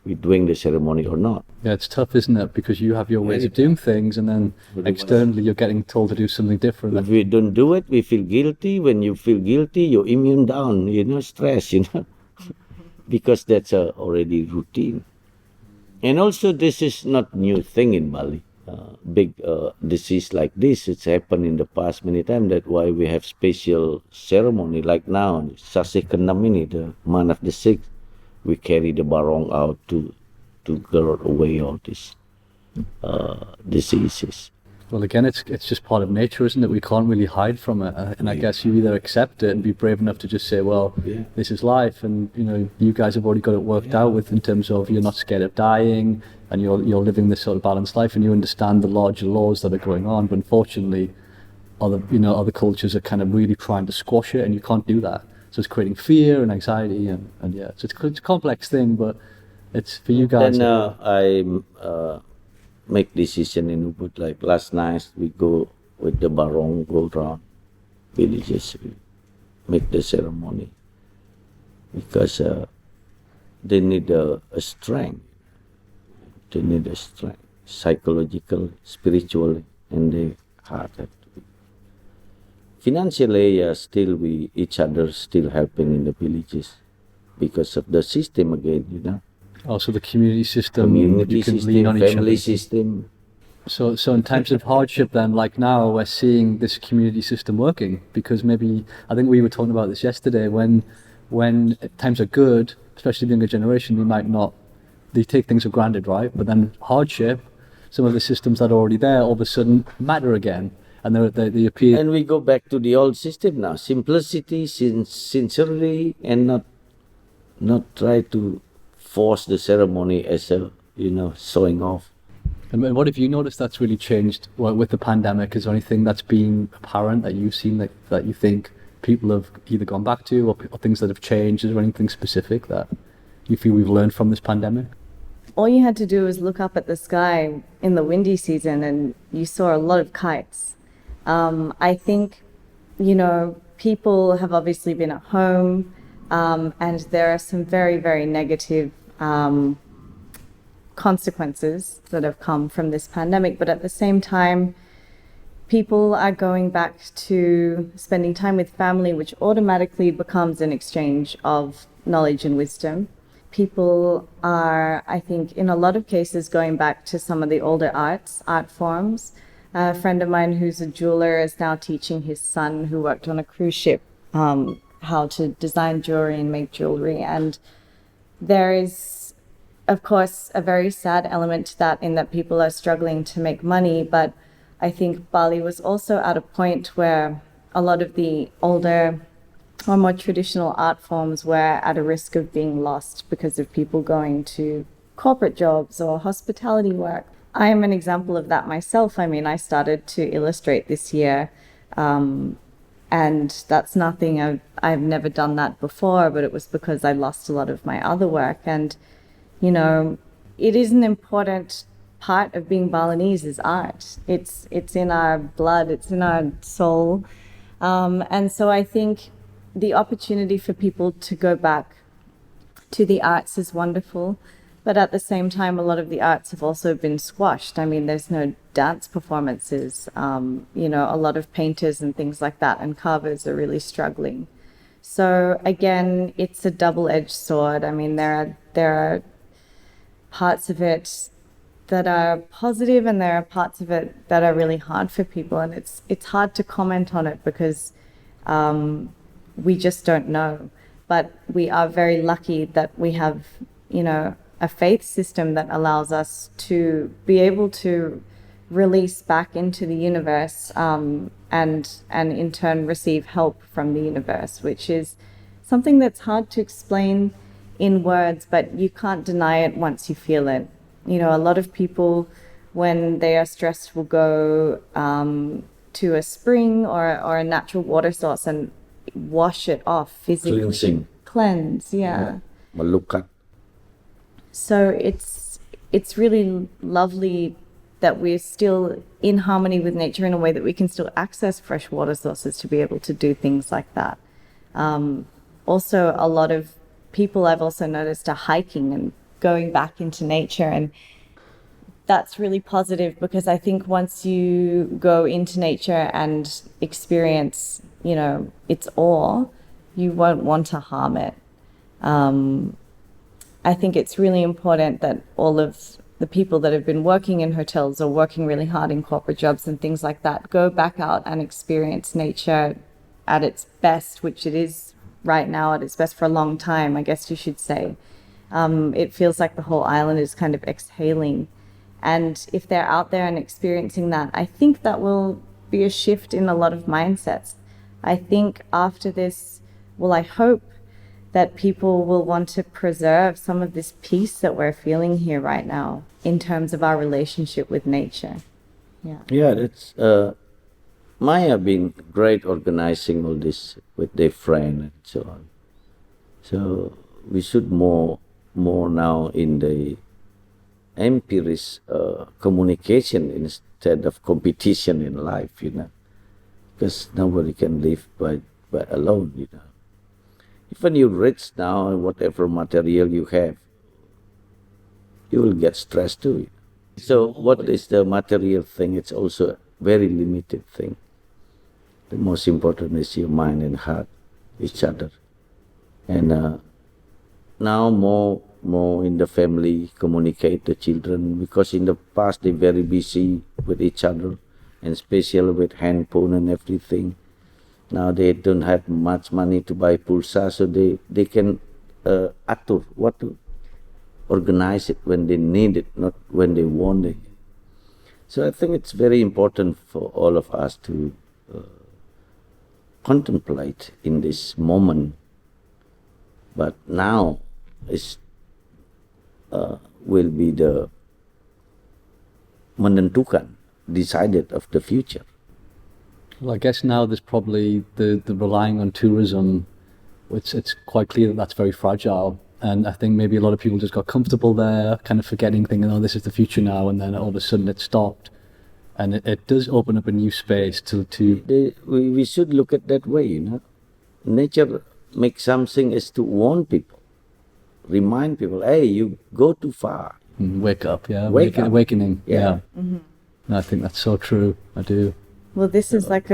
with doing the ceremony or not. Yeah, it's tough, isn't it? Because you have your ways of doing things, and then externally you're getting told to do something different. If we don't do it, we feel guilty. When you feel guilty, your immune down, stress, because that's already routine. And also, this is not new thing in Bali. Big disease like this, it's happened in the past many times. That's why we have special ceremony. Like now, Sasih Kenam ini, the month of the 6th, we carry the barong out to clear away all these diseases. Well, again, it's just part of nature, isn't it? We can't really hide from it, and I guess you either accept it and be brave enough to just say, well, this is life, and you guys have already got it worked out with, in terms of you're not scared of dying, and you're living this sort of balanced life, and you understand the larger laws that are going on. But unfortunately, other cultures are kind of really trying to squash it, and you can't do that. So it's creating fear and anxiety, and yeah, so it's a complex thing, but it's for you guys. Then I make decision in Ubud. Like last night, we go with the barong, go around villages, we make the ceremony, because they need a strength. They need a strength, psychological, spiritually, and the heart have to be. Financially, still each other still helping in the villages because of the system again, Also the community system, Community you can system, lean on each family other. system. So in times of hardship then, like now, we're seeing this community system working, because maybe, I think we were talking about this yesterday, when times are good, especially the younger generation, they take things for granted, right? But then hardship, some of the systems that are already there all of a sudden matter again, and they appear. And we go back to the old system now, simplicity, sincerity, and not try to force the ceremony as a, showing off. And what have you noticed that's really changed with the pandemic? Is there anything that's been apparent that you've seen that you think people have either gone back to, or things that have changed? Is there anything specific that you feel we've learned from this pandemic? All you had to do was look up at the sky in the windy season and you saw a lot of kites. I think, people have obviously been at home, and there are some very, very negative consequences that have come from this pandemic. But at the same time, people are going back to spending time with family, which automatically becomes an exchange of knowledge and wisdom. People are, I think, in a lot of cases, going back to some of the older art forms. A friend of mine who's a jeweler is now teaching his son, who worked on a cruise ship, how to design jewelry and make jewelry. And there is, of course, a very sad element to that, in that people are struggling to make money. But I think Bali was also at a point where a lot of the older or more traditional art forms were at a risk of being lost because of people going to corporate jobs or hospitality work. I am an example of that myself. I mean, I started to illustrate this year, and that's nothing, I've never done that before, but it was because I lost a lot of my other work. And, it is an important part of being Balinese is art. It's in our blood, it's in our soul. And so I think the opportunity for people to go back to the arts is wonderful, but at the same time, a lot of the arts have also been squashed. I mean, there's no dance performances, a lot of painters and things like that, and carvers are really struggling. So again, it's a double-edged sword. I mean, there are parts of it that are positive, and there are parts of it that are really hard for people, and it's hard to comment on it because we just don't know. But we are very lucky that we have, a faith system that allows us to be able to release back into the universe, and in turn receive help from the universe, which is something that's hard to explain in words, but you can't deny it once you feel it. A lot of people, when they are stressed, will go to a spring or a natural water source and wash it off physically. Cleansing. Cleanse, yeah. Melukat. So it's really lovely that we're still in harmony with nature in a way that we can still access fresh water sources to be able to do things like that. Also, a lot of people I've also noticed are hiking and going back into nature. And that's really positive, because I think once you go into nature and experience, you know, its awe, you won't want to harm it. I think it's really important that all of the people that have been working in hotels or working really hard in corporate jobs and things like that go back out and experience nature at its best, which it is right now at its best for a long time, I guess you should say. It feels like the whole island is kind of exhaling. And if they're out there and experiencing that, I think that will be a shift in a lot of mindsets. I think after this, well, I hope that people will want to preserve some of this peace that we're feeling here right now in terms of our relationship with nature. Yeah. Yeah, that's Maya been great organizing all this with their friend and so on. So we should more now in the empirist communication instead of competition in life, you know, because nobody can live by alone, you know. Even you're rich now, and whatever material you have, you will get stressed too. So what is the material thing? It's also a very limited thing. The most important is your mind and heart, each other. And now more in the family, communicate the children, because in the past they're very busy with each other, and especially with handphone and everything. Now they don't have much money to buy pulsa, so they can atur, what to organize it when they need it, not when they want it. So I think it's very important for all of us to contemplate in this moment. But now is will be the menentukan, decided of the future. Well, I guess now there's probably the relying on tourism. It's quite clear that that's very fragile, and I think maybe a lot of people just got comfortable there, kind of forgetting, thinking, "Oh, this is the future now," and then all of a sudden it stopped, and it does open up a new space to. We should look at that way, you know. Nature makes something is to warn people, remind people, "Hey, you go too far. Wake up, yeah, Wake up. awakening, yeah." Mm-hmm. And I think that's so true. I do. Well, this is like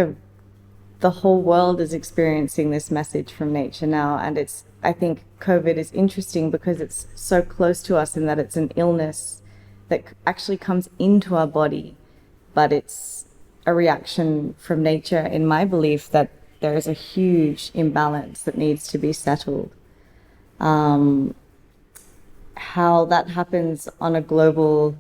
the whole world is experiencing this message from nature now. And I think COVID is interesting because it's so close to us in that it's an illness that actually comes into our body, but it's a reaction from nature, in my belief, that there is a huge imbalance that needs to be settled. How that happens on a global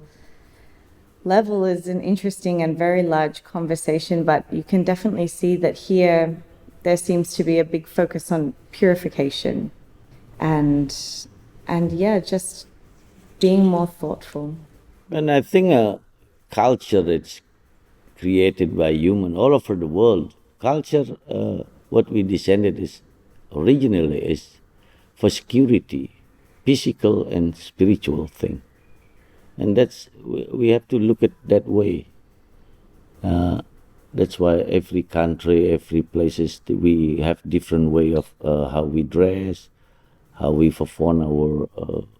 level is an interesting and very large conversation, but you can definitely see that here there seems to be a big focus on purification and yeah, just being more thoughtful. And I think a culture it's created by human all over the world. Culture, what we descended is originally is for security, physical and spiritual thing. And we have to look at that way. That's why every country, every places, we have different way of how we dress, how we perform our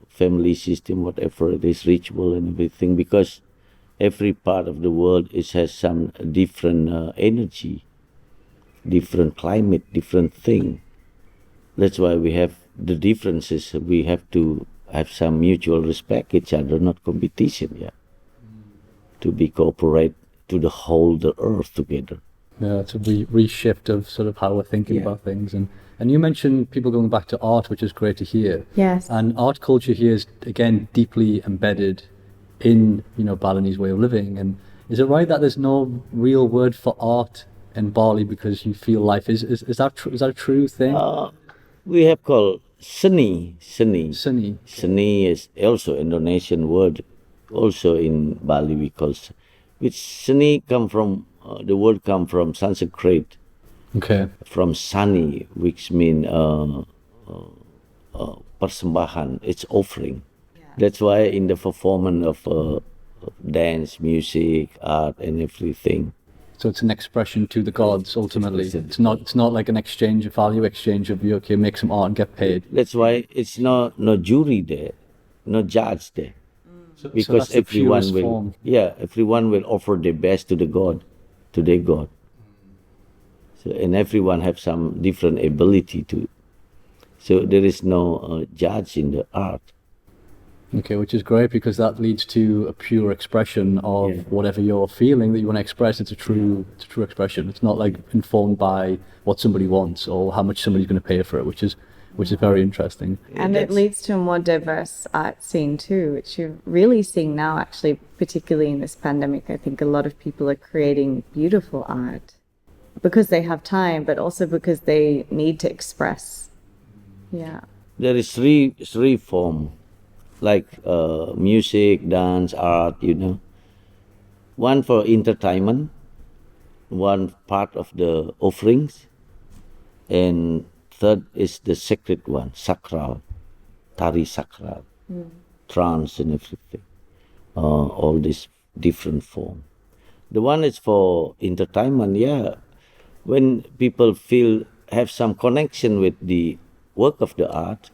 family system, whatever it is, ritual and everything, because every part of the world has some different energy, different climate, different thing. That's why we have the differences. We have to have some mutual respect each other, not competition, yeah. To be cooperate to the whole the earth together. Yeah, it's a reshift of sort of how we're thinking about things. And you mentioned people going back to art, which is great to hear. Yes. And art culture here is, again, deeply embedded in, Balinese way of living. And is it right that there's no real word for art in Bali because you feel life is that true? Is that a true thing? We have called seni. Seni is also Indonesian word. Also in Bali we call, which seni come from, the word come from Sanskrit. Okay. From sani, which mean persembahan, it's offering. Yeah. That's why in the performance of dance, music, art and everything. So it's an expression to the gods ultimately. It's not like an exchange, a value exchange of you make some art and get paid. That's why it's no jury there, no judge there. because that's the purest will, form. everyone will offer their best to the God, to their God. So, and everyone have some different ability to. So there is no judge in the art. Okay, which is great because that leads to a pure expression of whatever you're feeling that you want to express. It's a true expression. It's not like informed by what somebody wants or how much somebody's going to pay for it, which is very interesting. And it leads to a more diverse art scene too, which you're really seeing now, actually, particularly in this pandemic. I think a lot of people are creating beautiful art because they have time, but also because they need to express. Yeah. There is three form, like music, dance, art, One for entertainment, one part of the offerings, and third is the sacred one, sacral, tari sacral, trance and everything, all these different form. The one is for entertainment, when people have some connection with the work of the art,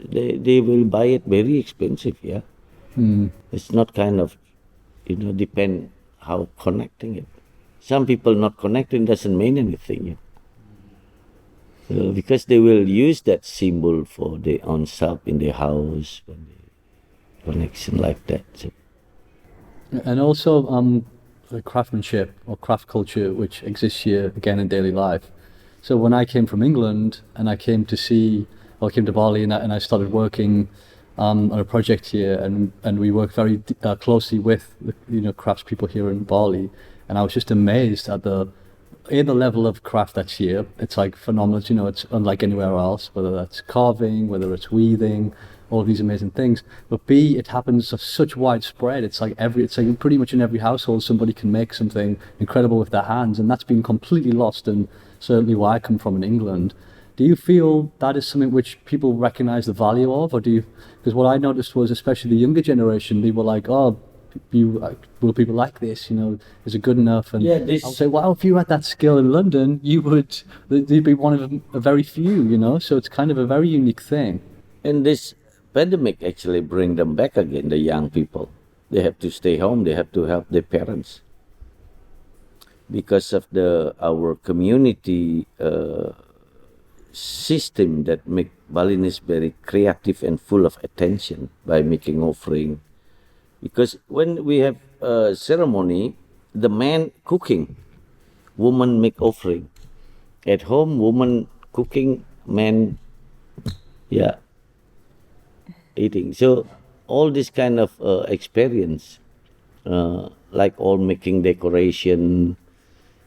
they will buy it very expensive, It's not kind of, depend how connecting it. Some people not connecting doesn't mean anything, because they will use that symbol for their own self in their house, connection like that. So. And also the craftsmanship or craft culture which exists here again in daily life. So when I came from England and I came to Bali and I started working on a project here, and we work very closely with the craftspeople here in Bali, and I was just amazed at the level of craft that's here. It's like phenomenal. It's unlike anywhere else, whether that's carving, whether it's weaving, all these amazing things. But B, it happens of such widespread. It's like pretty much in every household somebody can make something incredible with their hands, and that's been completely lost. And certainly where I come from in England, do you feel that is something which people recognize the value of, or because what I noticed was, especially the younger generation, they were like, oh, will people like this? Is it good enough? And I would say, well, if you had that skill in London, you'd be one of a very few, So it's kind of a very unique thing. And this pandemic actually bring them back again, the young people. They have to stay home. They have to help their parents. Because of our community system that make Balinese very creative and full of attention by making offering. Because when we have a ceremony, the man cooking, woman make offering. At home, woman cooking, man, eating. So all this kind of experience, like all making decoration.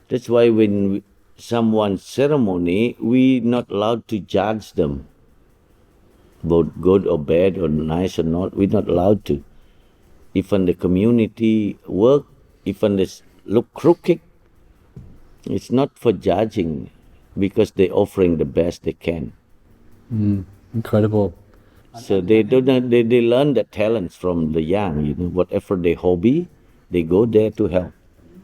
That's why when someone's ceremony, we not allowed to judge them, both good or bad or nice or not. We're not allowed to. Even the community work, even this look crooked, it's not for judging, because they're offering the best they can. Incredible. So they learn the talents from the young. Whatever their hobby, they go there to help.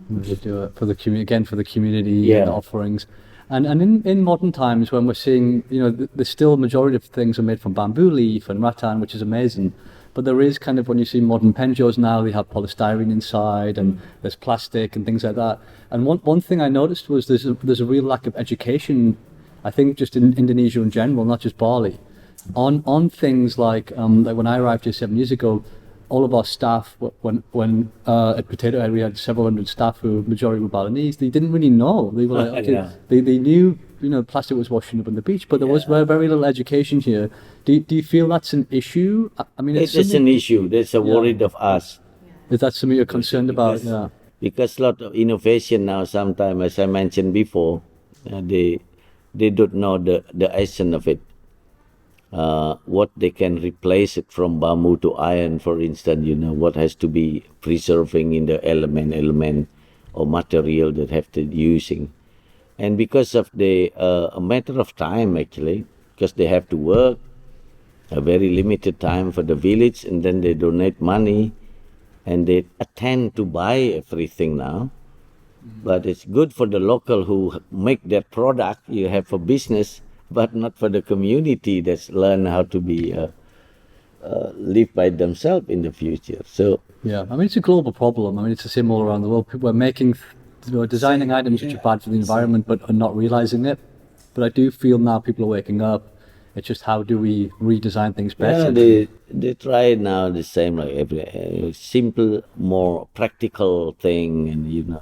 They do it for the community and the offerings. And in modern times, when we're seeing, there's still majority of things are made from bamboo leaf and rattan, which is amazing. But there is kind of, when you see modern penjos now, they have polystyrene inside, and there's plastic and things like that. And one thing I noticed was there's a real lack of education, I think, just in Indonesia in general, not just Bali, on things like when I arrived here 7 years ago. All of our staff, when at Potato Head we had several hundred staff who majority were Balinese, they didn't really know. They were like, okay, they knew, plastic was washing up on the beach, but there was very little education here. Do you feel that's an issue? I mean, it's an issue. That's a worry of us. Is that something you're concerned about? Yeah. Because a lot of innovation now, sometimes, as I mentioned before, they don't know the essence of it. What they can replace it from bamboo to iron, for instance, what has to be preserving in the element or material that have to using. And because of a matter of time, actually, because they have to work a very limited time for the village, and then they donate money and they attend to buy everything now. But it's good for the local who make that product. You have for business, but not for the community that's learn how to be live by themselves in the future. So yeah, I mean, it's a global problem. I mean, it's the same all around the world. People are designing items which are bad for the environment, but are not realizing it. But I do feel now people are waking up. It's just how do we redesign things better? yeah, they try now the same, like every simple, more practical thing, and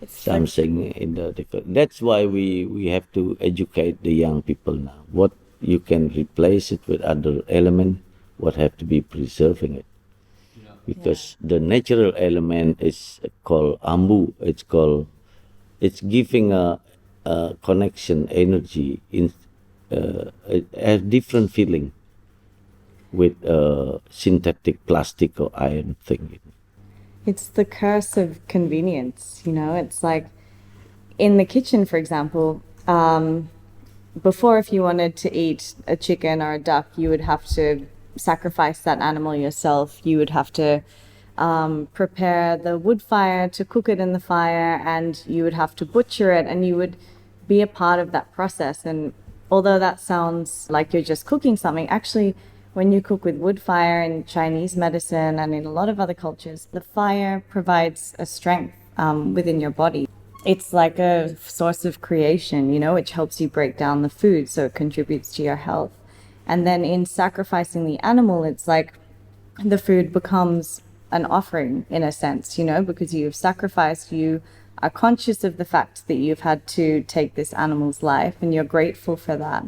something in the. That's why we have to educate the young people now. What you can replace it with other element, what have to be preserving it. Because the natural element is called ambu. It's giving a connection energy in a different feeling with synthetic plastic or iron thing. It's the curse of convenience, It's like in the kitchen, for example, before, if you wanted to eat a chicken or a duck, you would have to sacrifice that animal yourself. You would have to prepare the wood fire to cook it in the fire, and you would have to butcher it, and you would be a part of that process. And although that sounds like you're just cooking something, actually, when you cook with wood fire in Chinese medicine and in a lot of other cultures, the fire provides a strength within your body. It's like a source of creation, which helps you break down the food, so it contributes to your health. And then in sacrificing the animal, it's like the food becomes an offering in a sense, because you've sacrificed, you are conscious of the fact that you've had to take this animal's life, and you're grateful for that.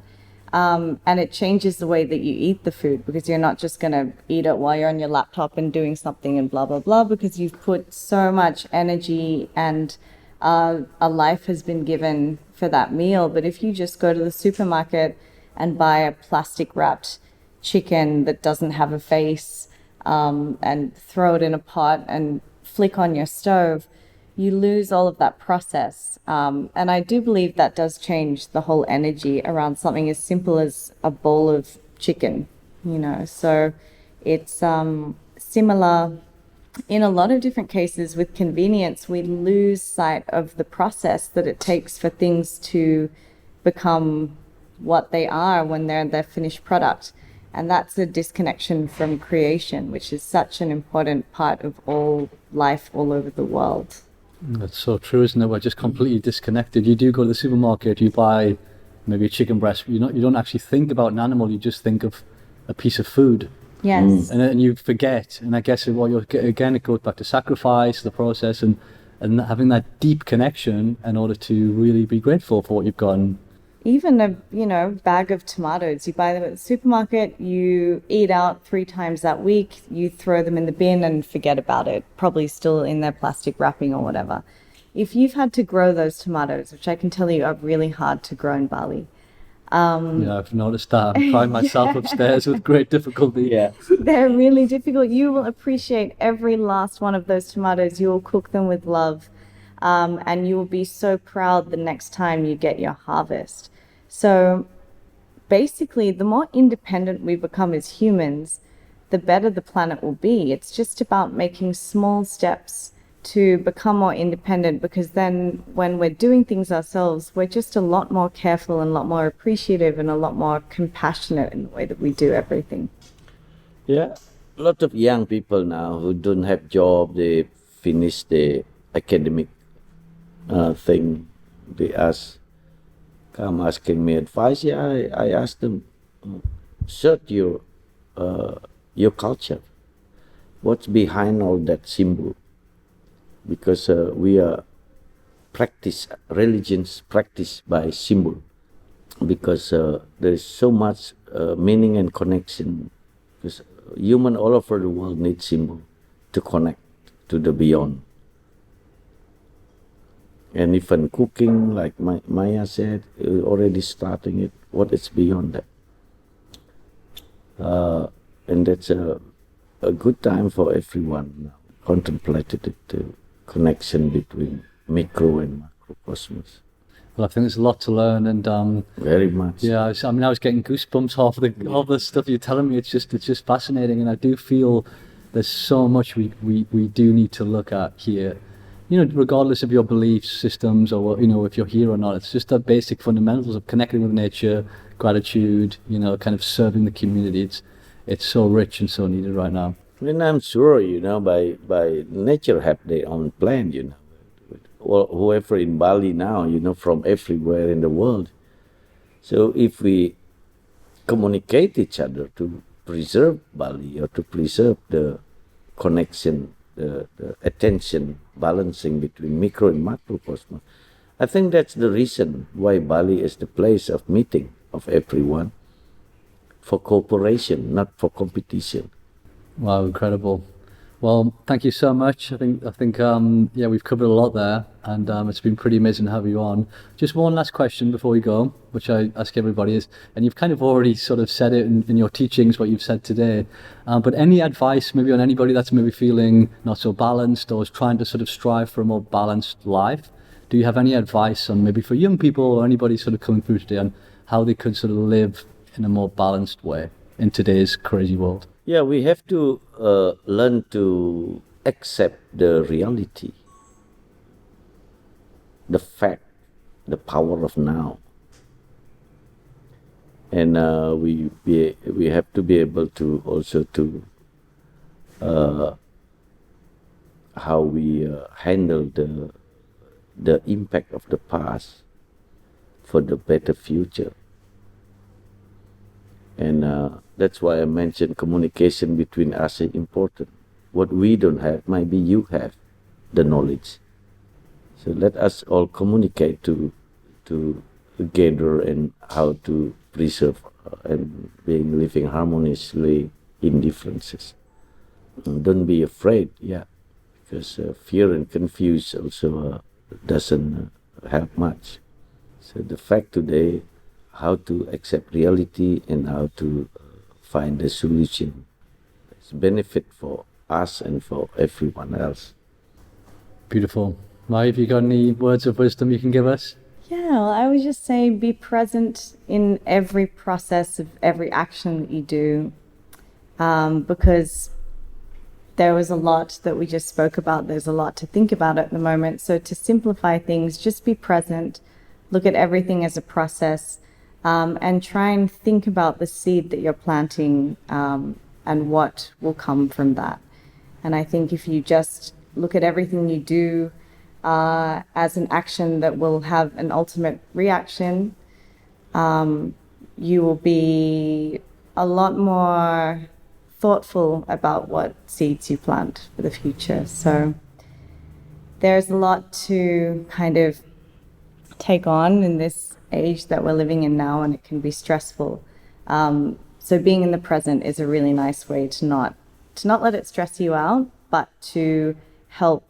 And it changes the way that you eat the food, because you're not just going to eat it while you're on your laptop and doing something and blah, blah, blah, because you've put so much energy and a life has been given for that meal. But if you just go to the supermarket and buy a plastic wrapped chicken that doesn't have a face and throw it in a pot and flick on your stove, you lose all of that process. And I do believe that does change the whole energy around something as simple as a bowl of chicken, So it's similar in a lot of different cases with convenience. We lose sight of the process that it takes for things to become what they are when they're their finished product. And that's a disconnection from creation, which is such an important part of all life all over the world. That's so true, isn't it? We're just completely disconnected. You do go to the supermarket, you buy maybe a chicken breast, you don't actually think about an animal, you just think of a piece of food. Yes. And you forget, and I guess again it goes back to sacrifice, the process, and having that deep connection in order to really be grateful for what you've got. Even a bag of tomatoes, you buy them at the supermarket, you eat out 3 times that week, you throw them in the bin and forget about it, probably still in their plastic wrapping or whatever. If you've had to grow those tomatoes, which I can tell you are really hard to grow in Bali. Yeah, I've noticed that. I'm trying myself upstairs with great difficulty. Yeah. They're really difficult. You will appreciate every last one of those tomatoes. You will cook them with love. And you will be so proud the next time you get your harvest. So basically, the more independent we become as humans, the better the planet will be. It's just about making small steps to become more independent, because then when we're doing things ourselves, we're just a lot more careful and a lot more appreciative and a lot more compassionate in the way that we do everything. Yeah, a lot of young people now who don't have job, they finish the academic thing. They come asking me advice. Yeah, I ask them, search your culture. What's behind all that symbol? Because we are religions practiced by symbol. Because there's so much meaning and connection. Because human all over the world need symbol to connect to the beyond. And even cooking, like Maya said, already starting it. What is beyond that? And that's a good time for everyone now. Contemplated it, the connection between micro and macrocosmos. Well, I think there's a lot to learn, and very much. Yeah, I was getting goosebumps half the stuff you're telling me. It's just fascinating, and I do feel there's so much we do need to look at here. Regardless of your belief systems or if you're here or not, it's just the basic fundamentals of connecting with nature, gratitude, kind of serving the community. it's so rich and so needed right now. And I'm sure, by nature have their own plan, whoever in Bali now, from everywhere in the world. So if we communicate each other to preserve Bali or to preserve the connection, the attention balancing between micro and macrocosmos, I think that's the reason why Bali is the place of meeting of everyone, for cooperation, not for competition. Wow, incredible. Well, thank you so much. I think we've covered a lot there, and it's been pretty amazing to have you on. Just one last question before we go, which I ask everybody is, and you've kind of already sort of said it in your teachings, what you've said today, but any advice maybe on anybody that's maybe feeling not so balanced or is trying to sort of strive for a more balanced life? Do you have any advice on maybe for young people or anybody sort of coming through today on how they could sort of live in a more balanced way in today's crazy world? Yeah, we have to learn to accept the reality, the fact, the power of now. And we have to be able to also to how we handle the impact of the past for the better future. And that's why I mentioned communication between us is important. What we don't have, maybe you have the knowledge. So let us all communicate to together and how to preserve and living harmoniously in differences. And don't be afraid, because fear and confuse also doesn't help much. So the fact today, how to accept reality and how to find a solution that's benefit for us and for everyone else. Beautiful. Maya, have you got any words of wisdom you can give us? Yeah, well, I would just say be present in every process of every action that you do, because there was a lot that we just spoke about. There's a lot to think about at the moment. So to simplify things, just be present, look at everything as a process, and try and think about the seed that you're planting and what will come from that. And I think if you just look at everything you do as an action that will have an ultimate reaction, you will be a lot more thoughtful about what seeds you plant for the future. So there's a lot to kind of take on in this age that we're living in now, and it can be stressful. So being in the present is a really nice way to not let it stress you out, but to help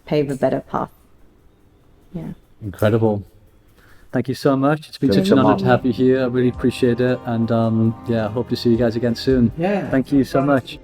pave a better path. Yeah. Incredible. Thank you so much. It's been such an honor to have you here. I really appreciate it, and I hope to see you guys again soon. Yeah. Thank you so much.